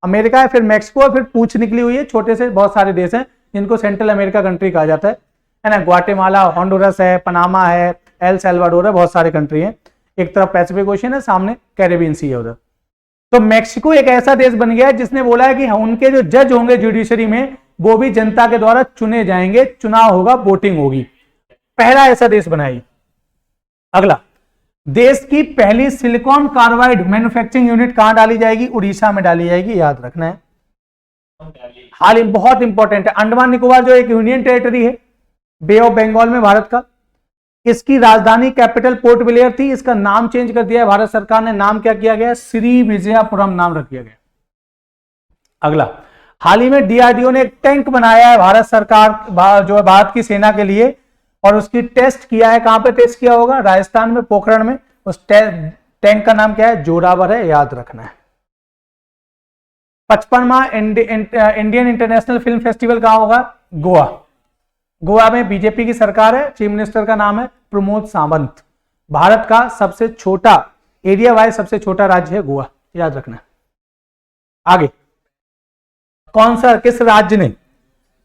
अमेरिका है, फिर मेक्सिको है, फिर पूंछ निकली हुई है, छोटे से बहुत सारे देश हैं जिनको सेंट्रल अमेरिका कंट्री कहा जाता है ना। ग्वाटेमाला, होंडुरस है, पनामा है, एल सैल्वाडोर है, बहुत सारे कंट्री हैं। एक तरफ पैसिफिक ओशन है, सामने कैरेबियन सी है उधर। तो मेक्सिको एक ऐसा देश बन गया है जिसने बोला है कि उनके जो जज होंगे जुडिशरी में वो भी जनता के द्वारा चुने जाएंगे, चुनाव होगा, वोटिंग होगी। पहला ऐसा देश बनाई। अगला, देश की पहली सिलिकॉन कार्बाइड मैन्युफैक्चरिंग यूनिट कहां डाली जाएगी? उड़ीसा में डाली जाएगी, याद रखना है। हाल ही बहुत इंपॉर्टेंट है, अंडमान निकोबार जो एक यूनियन टेरिटरी है बे ऑफ बंगाल में भारत का, इसकी राजधानी कैपिटल पोर्ट ब्लेयर थी, इसका नाम चेंज कर दिया है भारत सरकार ने। नाम क्या किया गया? श्री विजयपुरम नाम रख दिया गया। अगला, हाल ही में डीआरडीओ ने एक टैंक बनाया है भारत सरकार जो है भारत की सेना के लिए, और उसकी टेस्ट किया है। कहां पे टेस्ट किया होगा? राजस्थान में, पोखरण में। उस टैंक का नाम क्या है? जोरावर है, याद रखना है। 55वां इंडियन इंटरनेशनल फिल्म फेस्टिवल कहां होगा? गोवा। गोवा में बीजेपी की सरकार है, चीफ मिनिस्टर का नाम है प्रमोद सावंत। भारत का सबसे छोटा, एरिया वाइज सबसे छोटा राज्य है गोवा, याद रखना है। आगे, किस राज्य ने,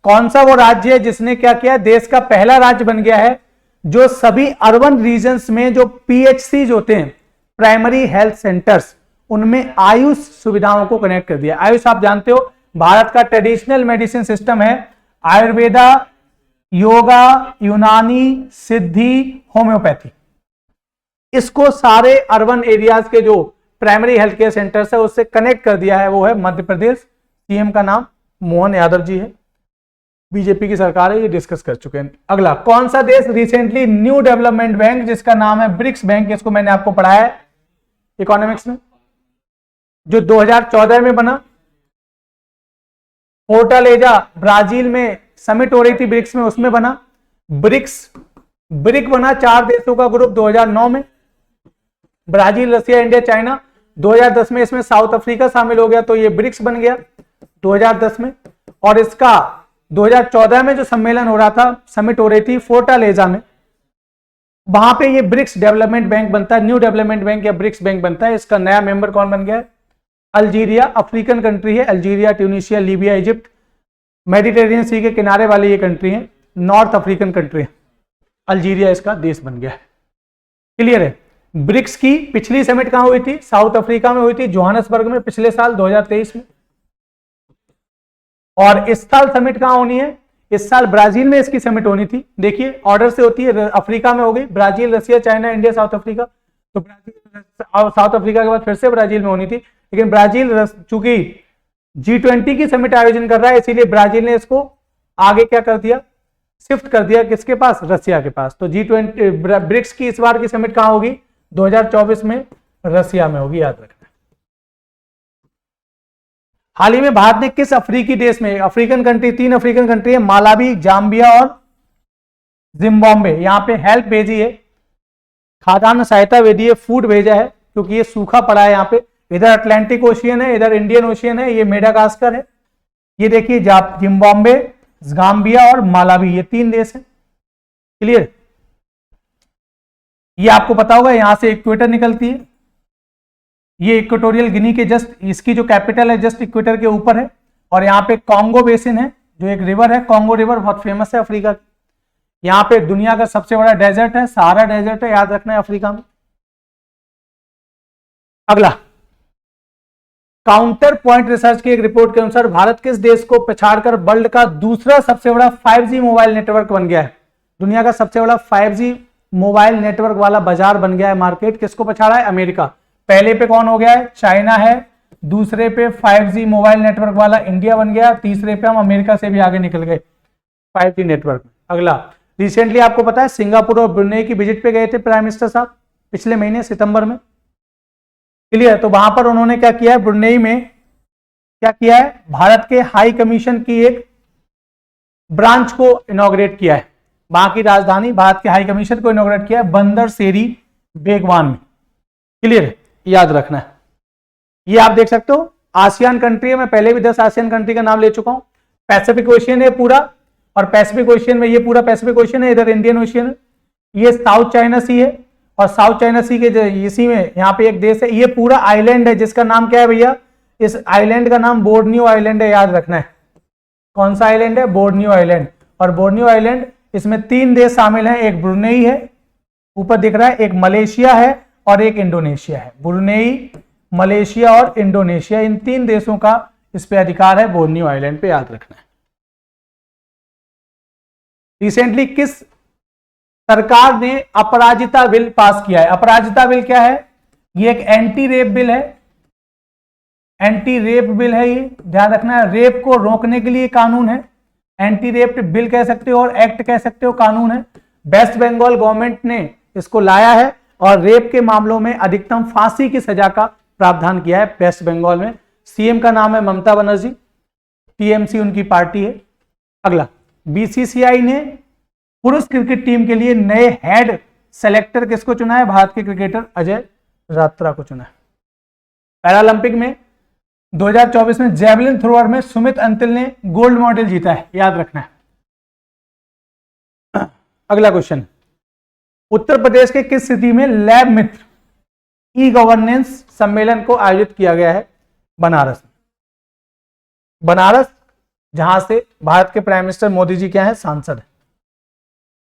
कौन सा वो राज्य है जिसने क्या किया? देश का पहला राज्य बन गया है जो सभी अर्बन रीजन्स में जो PHCs होते हैं, प्राइमरी हेल्थ सेंटर्स, उनमें आयुष सुविधाओं को कनेक्ट कर दिया। आयुष आप जानते हो भारत का ट्रेडिशनल मेडिसिन सिस्टम है, आयुर्वेदा, योगा, यूनानी, सिद्धि, होम्योपैथी। इसको सारे अर्बन एरियाज के जो प्राइमरी हेल्थ केयर सेंटर्स है उससे कनेक्ट कर दिया है, वो है मध्य प्रदेश। सीएम का नाम मोहन यादव जी है, बीजेपी की सरकार है, ये डिस्कस कर चुके हैं। अगला, कौन सा देश रिसेंटली न्यू डेवलपमेंट बैंक जिसका नाम है ब्रिक्स बैंक, इसको मैंने आपको पढ़ाया है इकोनॉमिक्स में, जो 2014 में बना। फोर्टालेजा ब्राजील में समिट हो रही थी ब्रिक्स में, उसमें बना। ब्रिक बना 4 देशों का ग्रुप 2009 में, ब्राजील, रसिया, इंडिया, चाइना। 2010 में इसमें साउथ अफ्रीका शामिल हो गया, तो ये ब्रिक्स बन गया 2010 में। और इसका 2014 में जो सम्मेलन हो रहा था, समिट हो रही थी फोर्टालेजा में, वहां पे ये ब्रिक्स डेवलपमेंट बैंक बनता है, न्यू डेवलपमेंट बैंक या ब्रिक्स बैंक बनता है। इसका नया मेंबर कौन बन गया है? अल्जीरिया, अफ्रीकन कंट्री है Algeria, Tunisia, Libya, Egypt, Mediterranean sea के किनारे वाली ये कंट्री है, नॉर्थ अफ्रीकन कंट्री है। अल्जीरिया इसका देश बन गया है। क्लियर है? ब्रिक्स की पिछली समिट कहां हुई थी? साउथ अफ्रीका में हुई थी, जोहान्सबर्ग में, पिछले साल 2023 में। और इस साल समिट कहां होनी है? इस साल ब्राजील में इसकी समिट होनी थी। देखिए ऑर्डर से होती है, अफ्रीका में हो गई, ब्राजील, रसिया, चाइना, इंडिया, साउथ अफ्रीका। तो ब्राजील और साउथ अफ्रीका के बाद फिर से ब्राजील में होनी थी, लेकिन ब्राजील चूंकि G20 की समिट आयोजन कर रहा है, इसीलिए ब्राजील ने इसको आगे क्या कर दिया? शिफ्ट कर दिया, किसके पास? रसिया के पास। तो G20 ब्रिक्स की इस बार की समिट कहां होगी? 2024 में रसिया में होगी, याद रखना। हाल ही में भारत ने किस अफ्रीकी देश में, अफ्रीकन कंट्री, 3 अफ्रीकन कंट्री है, मालावी, जाम्बिया और जिम्बाब्वे, यहां पे हेल्प भेजी है, खाद्यान्न सहायता भेजी है, फूड भेजा है, क्योंकि ये सूखा पड़ा है यहाँ पे। इधर अटलांटिक ओशियन है, इधर इंडियन ओशियन है, ये मेडागास्कर है, ये देखिए जिम्बाब्वे, गाम्बिया और मालावी, ये 3 देश है। क्लियर? ये आपको पता होगा, यहां से इक्वेटर निकलती है, ये इक्वेटोरियल गिनी के जस्ट, इसकी जो कैपिटल है जस्ट इक्वेटर के ऊपर है, और यहाँ पे कॉन्गो बेसिन है, जो एक रिवर है, कॉन्गो रिवर बहुत फेमस है अफ्रीका की। यहाँ पे दुनिया का सबसे बड़ा डेजर्ट है, सहारा डेजर्ट है, याद रखना है अफ्रीका में। अगला, काउंटर पॉइंट रिसर्च की एक रिपोर्ट के अनुसार भारत किस देश को पछाड़कर वर्ल्ड का दूसरा सबसे बड़ा 5G मोबाइल नेटवर्क बन गया है? दुनिया का सबसे बड़ा 5G मोबाइल नेटवर्क वाला बाजार बन गया है, मार्केट। किसको पछाड़ा है? अमेरिका। पहले पे कौन हो गया है? चाइना है। दूसरे पे 5G मोबाइल नेटवर्क वाला इंडिया बन गया। तीसरे पे हम अमेरिका से भी आगे निकल गए 5G नेटवर्क में। अगला, रिसेंटली आपको पता है सिंगापुर और ब्रुनेई की विजिट पे गए थे प्राइम मिनिस्टर साहब पिछले महीने सितंबर में। क्लियर? तो वहां पर उन्होंने क्या किया है? ब्रुनेई में क्या किया है? भारत के हाई कमीशन की एक ब्रांच को इनॉग्रेट किया है। वहां की राजधानी भारत के हाई कमीशन को इनॉग्रेट किया है बंदर सेरी बेगवान में। क्लियर? याद रखना है। ये आप देख सकते हो आसियान कंट्री है, मैं पहले भी 10 आसियान कंट्री का नाम ले चुका हूं। पैसिफिक ओशियन है पूरा, और पैसिफिक ओशियन में ये पूरा पैसिफिक ओशियन है, इधर इंडियन ओशियन है, ये साउथ चाइना सी है, और साउथ चाइना सी के इसी में यहाँ पे एक देश है, ये पूरा आइलैंड है जिसका नाम क्या है भैया? इस आइलैंड का नाम बोर्नियो आइलैंड है, याद रखना है। कौन सा आइलैंड है? Borneo island. और बोर्नियो आइलैंड, इसमें 3 देश शामिल हैं, एक ब्रुनेई है ऊपर दिख रहा है, एक मलेशिया है और एक इंडोनेशिया है। ब्रुनेई, मलेशिया और इंडोनेशिया, इन 3 देशों का इस पे अधिकार है बोर्नियो आइलैंड पे, याद रखना है। रिसेंटली किस सरकार ने अपराजिता बिल पास किया है? अपराजिता बिल क्या है? ये एक एंटी रेप बिल है, एंटी रेप बिल है, ये ध्यान रखना है। रेप को रोकने के लिए कानून है, एंटी रेप बिल कह सकते हो और एक्ट कह सकते हो, कानून है। वेस्ट बंगाल गवर्नमेंट ने इसको लाया है और रेप के मामलों में अधिकतम फांसी की सजा का प्रावधान किया है वेस्ट बंगाल में। सीएम का नाम है ममता बनर्जी, टीएमसी उनकी पार्टी है। अगला, बीसीसीआई ने पुरुष क्रिकेट टीम के लिए नए हेड सेलेक्टर किसको चुना है? भारत के क्रिकेटर अजय रात्रा को चुना है। पैरालंपिक में 2024 में जेवलिन थ्रोअर में सुमित अंतिल ने गोल्ड मेडल जीता है, याद रखना है। अगला क्वेश्चन, उत्तर प्रदेश के किस सिटी में लैब मित्र ई गवर्नेंस सम्मेलन को आयोजित किया गया है? बनारस। बनारस, जहां से भारत के प्राइम मिनिस्टर मोदी जी क्या है? सांसद है।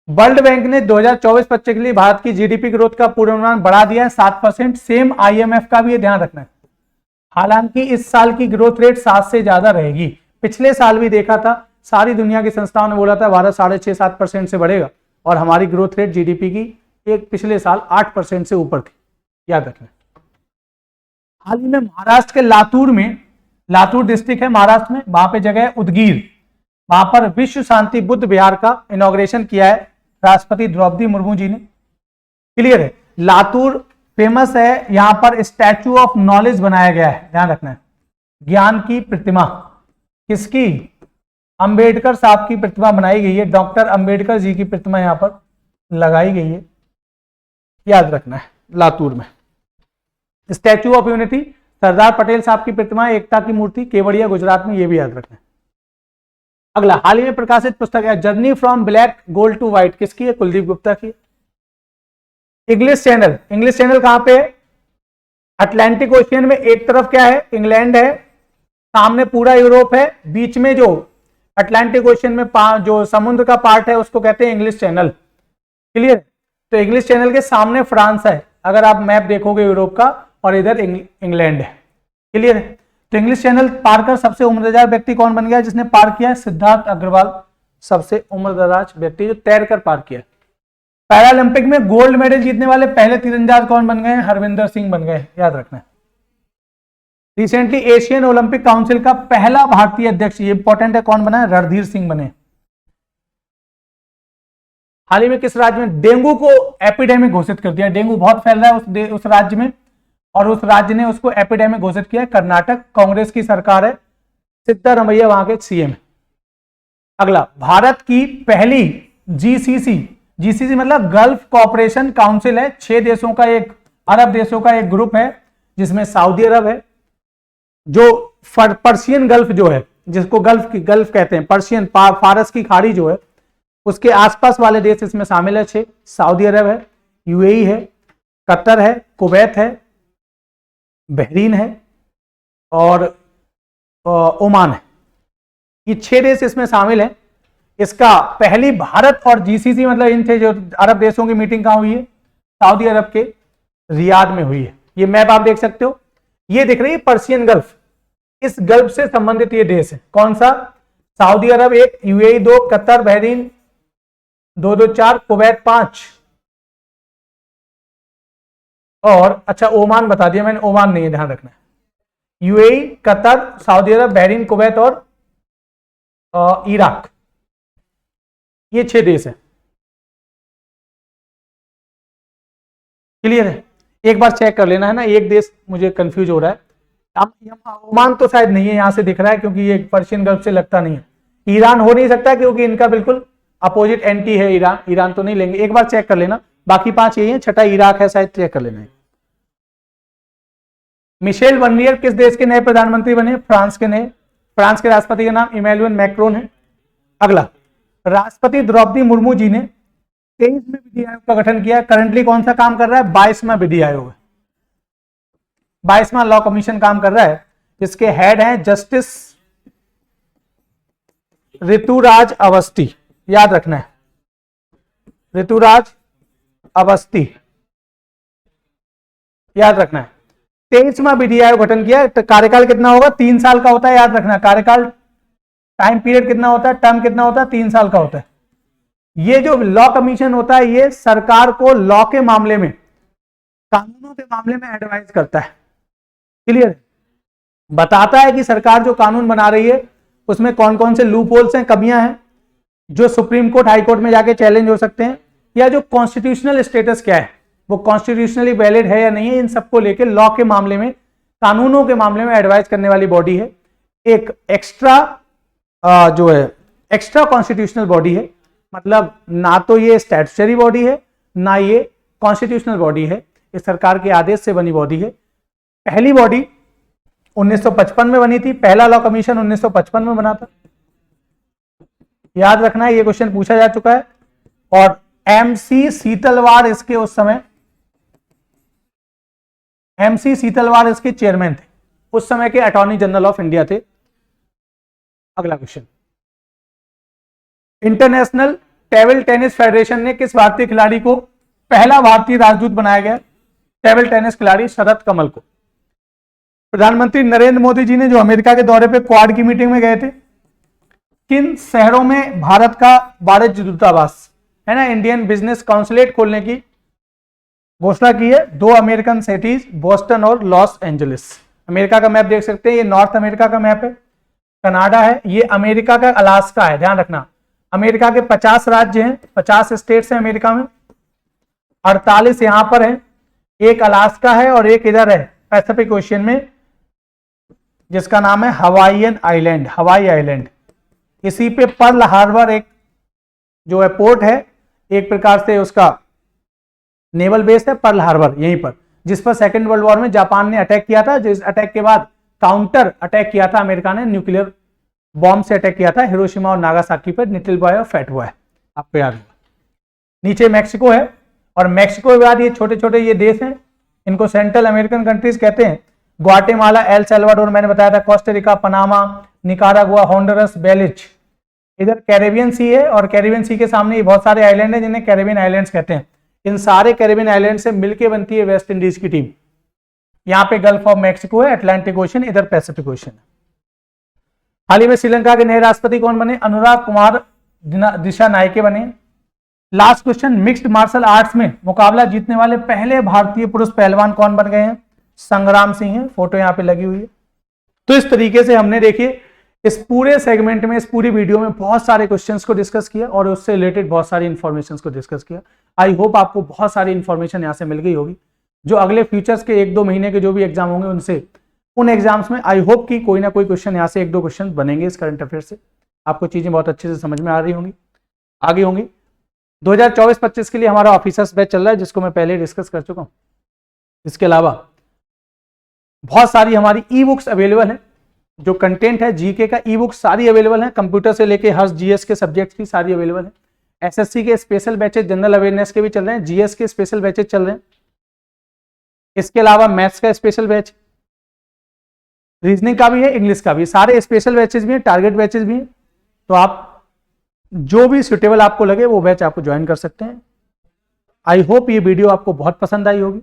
वर्ल्ड बैंक ने 2024-25 के लिए भारत की जीडीपी ग्रोथ का पूर्वानुमान बढ़ा दिया है 7%, सेम आईएमएफ का भी ध्यान रखना है। हालांकि इस साल की ग्रोथ रेट 7 से ज्यादा रहेगी। पिछले साल भी देखा था, सारी दुनिया की संस्थाओं ने बोला था भारत 6.5-7% से बढ़ेगा, और हमारी ग्रोथ रेट जीडीपी की एक पिछले साल 8% से ऊपर थी, याद रखना। हाल ही में महाराष्ट्र के लातूर में, लातूर डिस्ट्रिक्ट है महाराष्ट्र में, वहां पे जगह है उदगीर, वहां पर विश्व शांति बुद्ध विहार का इनॉग्रेशन किया है राष्ट्रपति द्रौपदी मुर्मू जी ने। क्लियर है? लातूर फेमस है, यहां पर स्टैचू ऑफ नॉलेज बनाया गया है, ध्यान रखना है। ज्ञान की प्रतिमा किसकी? अंबेडकर साहब की प्रतिमा बनाई गई है, डॉक्टर अंबेडकर जी की प्रतिमा यहां पर लगाई गई है, याद रखना है। लातूर में statue of unity, Sardar Patel साहब की प्रतिमा, एकता की मूर्ति केवड़िया गुजरात में, ये भी याद रखना है। अगला, हाल ही में प्रकाशित पुस्तक है journey from black gold to white, किसकी है? कुलदीप गुप्ता की। इंग्लिश चैनल, इंग्लिश चैनल कहां पे है? अटलांटिक ओशियन में, एक तरफ क्या है? इंग्लैंड है, सामने पूरा यूरोप है, बीच में जो अटलांटिक ओशियन में जो समुद्र का पार्ट है उसको कहते हैं इंग्लिश चैनल। क्लियर? तो इंग्लिश चैनल के सामने फ्रांस है, अगर आप मैप देखोगे यूरोप का, और इधर इंग्लैंड है। क्लियर है? तो इंग्लिश चैनल पार कर सबसे उम्रदराज व्यक्ति कौन बन गया जिसने पार किया? सिद्धार्थ अग्रवाल, सबसे उम्रदराज व्यक्ति जो तैर कर पार किया। पैरालंपिक में गोल्ड मेडल जीतने वाले पहले तीरंदाज कौन बन गए? हरविंदर सिंह बन गए, याद रखना है। रिसेंटली एशियन ओलंपिक काउंसिल का पहला भारतीय अध्यक्ष, ये इंपॉर्टेंट है, कौन बना है? रणधीर सिंह बने। हाल ही में किस राज्य में डेंगू को एपिडेमिक घोषित कर दिया? डेंगू बहुत फैल रहा है उस राज्य में, और उस राज्य ने उसको एपिडेमिक घोषित किया है कर्नाटक। कांग्रेस की सरकार है, सिद्धारमैया वहां के सीएम है। अगला, भारत की पहली जीसीसी, जीसीसी मतलब गल्फ कोऑपरेशन काउंसिल है, 6 देशों का एक, अरब देशों का एक ग्रुप है जिसमें सऊदी अरब है, जो पर्शियन गल्फ जो है, जिसको गल्फ कहते हैं, पर्शियन फारस की खाड़ी जो है, उसके आसपास वाले देश इसमें शामिल है 6। सऊदी अरब है, यूएई है, कतर है, कुवैत है, बहरीन है और ओमान है। ये 6 देश इसमें शामिल है। इसका पहली भारत और जीसीसी मतलब इन थे जो अरब देशों की मीटिंग कहां हुई है, सऊदी अरब के रियाद में हुई है। ये मैप आप देख सकते हो, ये दिख रही है पर्शियन गल्फ, इस गल्फ से संबंधित ये देश है। कौन सा? सऊदी अरब 1, यूएई 2, कतर बहरीन 2, 4, कुवैत 5 और अच्छा ओमान बता दिया मैंने, ओमान नहीं है, ध्यान रखना है। यूएई, कतर, सऊदी अरब, बहरीन, कुवैत और इराक, ये 6 देश है। क्लियर है? एक बार चेक कर लेना है ना, एक देश मुझे कंफ्यूज हो रहा है। ओमान तो शायद नहीं है, यहां से दिख रहा है क्योंकि ये पर्शियन गल्फ से लगता नहीं है। ईरान हो नहीं सकता क्योंकि इनका बिल्कुल अपोजिट एंटी है ईरान, ईरान तो नहीं लेंगे। एक बार चेक कर लेना, बाकी 5 यही है, छठा इराक है शायद, चेक कर लेना है। मिशेल बर्नियर किस देश के नए प्रधानमंत्री बने? फ्रांस के नए, फ्रांस के राष्ट्रपति का नाम इमैनुअल मैक्रोन है। अगला, राष्ट्रपति द्रौपदी मुर्मू जी ने 23वें विधि आयोग का गठन किया। करंटली कौन सा काम कर रहा है? 22वां विधि आयोग है, 22वां लॉ कमीशन काम कर रहा है। इसके हेड हैं जस्टिस ऋतुराज अवस्थी, याद रखना है, ऋतुराज अवस्थी याद रखना है। 23वां विधि आयोग गठन किया। तो कार्यकाल कितना होगा? 3 साल का होता है, याद रखना। कार्यकाल टाइम पीरियड कितना होता है, टर्म कितना होता है? 3 साल का होता है। ये जो लॉ कमीशन होता है ये सरकार को लॉ के मामले में, कानूनों के मामले में एडवाइस करता है। क्लियर? बताता है कि सरकार जो कानून बना रही है उसमें कौन कौन से लूप होल्स हैं, कमियां हैं, जो सुप्रीम कोर्ट हाई कोर्ट में जाके चैलेंज हो सकते हैं, या जो कॉन्स्टिट्यूशनल स्टेटस क्या है, वो कॉन्स्टिट्यूशनली वैलिड है या नहीं है, इन सबको लेकर लॉ के मामले में, कानूनों के मामले में एडवाइस करने वाली बॉडी है। एक एक्स्ट्रा जो है एक्स्ट्रा कॉन्स्टिट्यूशनल बॉडी है, मतलब ना तो ये स्टैट्यूटरी बॉडी है ना ये कॉन्स्टिट्यूशनल बॉडी है, ये सरकार के आदेश से बनी बॉडी है। पहली बॉडी 1955 में बनी थी, पहला लॉ कमीशन 1955 में बना था, याद रखना है, ये क्वेश्चन पूछा जा चुका है। और एमसी सीतलवार इसके उस समय एमसी सीतलवार इसके चेयरमैन थे, उस समय के अटॉर्नी जनरल ऑफ इंडिया थे। अगला question, international table tennis federation ने किस भारतीय खिलाड़ी को पहला भारतीय राजदूत बनाया गया? टेबल टेनिस खिलाड़ी शरद कमल को। प्रधानमंत्री नरेंद्र मोदी जी ने जो अमेरिका के दौरे पे क्वाड की मीटिंग में गए थे, किन शहरों में भारत का वाणिज्य दूतावास है ना, इंडियन बिजनेस काउंसलेट खोलने की घोषणा की है? 2 अमेरिकन सिटीज, बोस्टन और लॉस एंजलिस। अमेरिका का मैप देख सकते हैं, ये नॉर्थ अमेरिका का मैप है, कनाडा है, ये अमेरिका का अलास्का है, ध्यान रखना। अमेरिका के 50 राज्य हैं, 50 स्टेट्स हैं अमेरिका में, 48 यहां पर है, एक अलास्का है और एक इधर है पैसिफिक ओशियन में, जिसका नाम है हवाईयन आइलैंड, हवाई आइलैंड। इसी पे पर्ल हार्बर एक जो है पोर्ट है, एक प्रकार से उसका नेवल बेस है पर्ल हार्बर, यहीं पर, जिस पर सेकेंड वर्ल्ड वॉर में जापान ने अटैक किया था, जिस अटैक के बाद काउंटर अटैक किया था अमेरिका ने, न्यूक्लियर बॉम्ब से अटैक किया था हिरोशिमा और नागासाकी पर, लिटिल बॉय और फैट बॉय, आपको याद होगा। नीचे मैक्सिको है, और मैक्सिको के बाद ये छोटे छोटे ये देश हैं, इनको सेंट्रल अमेरिकन कंट्रीज कहते हैं। ग्वाटेमाला, एल सल्वाडोर मैंने बताया था, कोस्टारिका, पनामा, निकारागुआ, होंडुरस, बेलिज। इधर कैरेबियन सी है, और कैरेबियन सी के सामने ये बहुत सारे आइलैंड हैं जिन्हें कैरेबियन आइलैंड्स कहते हैं। इन सारे कैरेबियन आइलैंड से मिलकर बनती है वेस्ट इंडीज की टीम। यहाँ पे गल्फ ऑफ मैक्सिको है, अटलांटिक ओशन, इधर पैसिफिक ओशन है। हाल ही में श्रीलंका के नए राष्ट्रपति कौन बने? अनुराग कुमार दिशा नायके बने। Last question, mixed martial arts में मुकाबला जीतने वाले पहले भारतीय पुरुष पहलवान कौन बन गए हैं? संग्राम सिंह है, फोटो यहाँ पे लगी हुई है। तो इस तरीके से हमने देखिए इस पूरे सेगमेंट में, इस पूरी वीडियो में बहुत सारे क्वेश्चंस को डिस्कस किया और उससे रिलेटेड बहुत सारी इंफॉर्मेशन को डिस्कस किया। आई होप आपको बहुत सारी इंफॉर्मेशन यहाँ से मिल गई होगी। जो अगले फ्यूचर्स के 1-2 महीने के जो भी एग्जाम होंगे उनसे उन एग्जाम्स में आई होप कि कोई ना कोई क्वेश्चन यहाँ से 1-2 क्वेश्चन बनेंगे इस करंट अफेयर से, आपको चीजें बहुत अच्छे से समझ में आ रही होंगी, आगे होंगी। 2024-25 के लिए हमारा ऑफिसर्स बैच चल रहा है जिसको मैं पहले डिस्कस कर चुका हूं। इसके अलावा बहुत सारी हमारी ई बुक्स अवेलेबल है, जो कंटेंट है जीके का ई बुक्स सारी अवेलेबल है, कंप्यूटर से लेके हर जीएस के सब्जेक्ट्स की सारी अवेलेबल है। एसएससी के स्पेशल बैचेज जनरल अवेयरनेस के भी चल रहे हैं, जीएस के स्पेशल बैचेज चल रहे हैं। इसके अलावा मैथ्स का स्पेशल बैच, रीजनिंग का भी है, इंग्लिश का भी, सारे स्पेशल बैचेज भी हैं, टारगेट बैचेज भी हैं। तो आप जो भी सुटेबल आपको लगे वो बैच आपको ज्वाइन कर सकते हैं। आई होप ये वीडियो आपको बहुत पसंद आई होगी।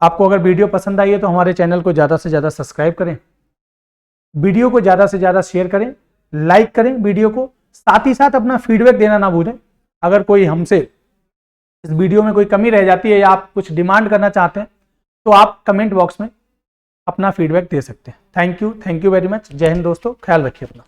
आपको अगर वीडियो पसंद आई है तो हमारे चैनल को ज़्यादा से ज़्यादा सब्सक्राइब करें, वीडियो को ज़्यादा से ज़्यादा शेयर करें, लाइक करें वीडियो को, साथ ही साथ अपना फीडबैक देना ना भूलें। अगर कोई हमसे इस वीडियो में कोई कमी रह जाती है या आप कुछ डिमांड करना चाहते हैं तो आप कमेंट बॉक्स में अपना फीडबैक दे सकते हैं। Thank you very much. जय हिंद दोस्तों, ख्याल रखिए अपना।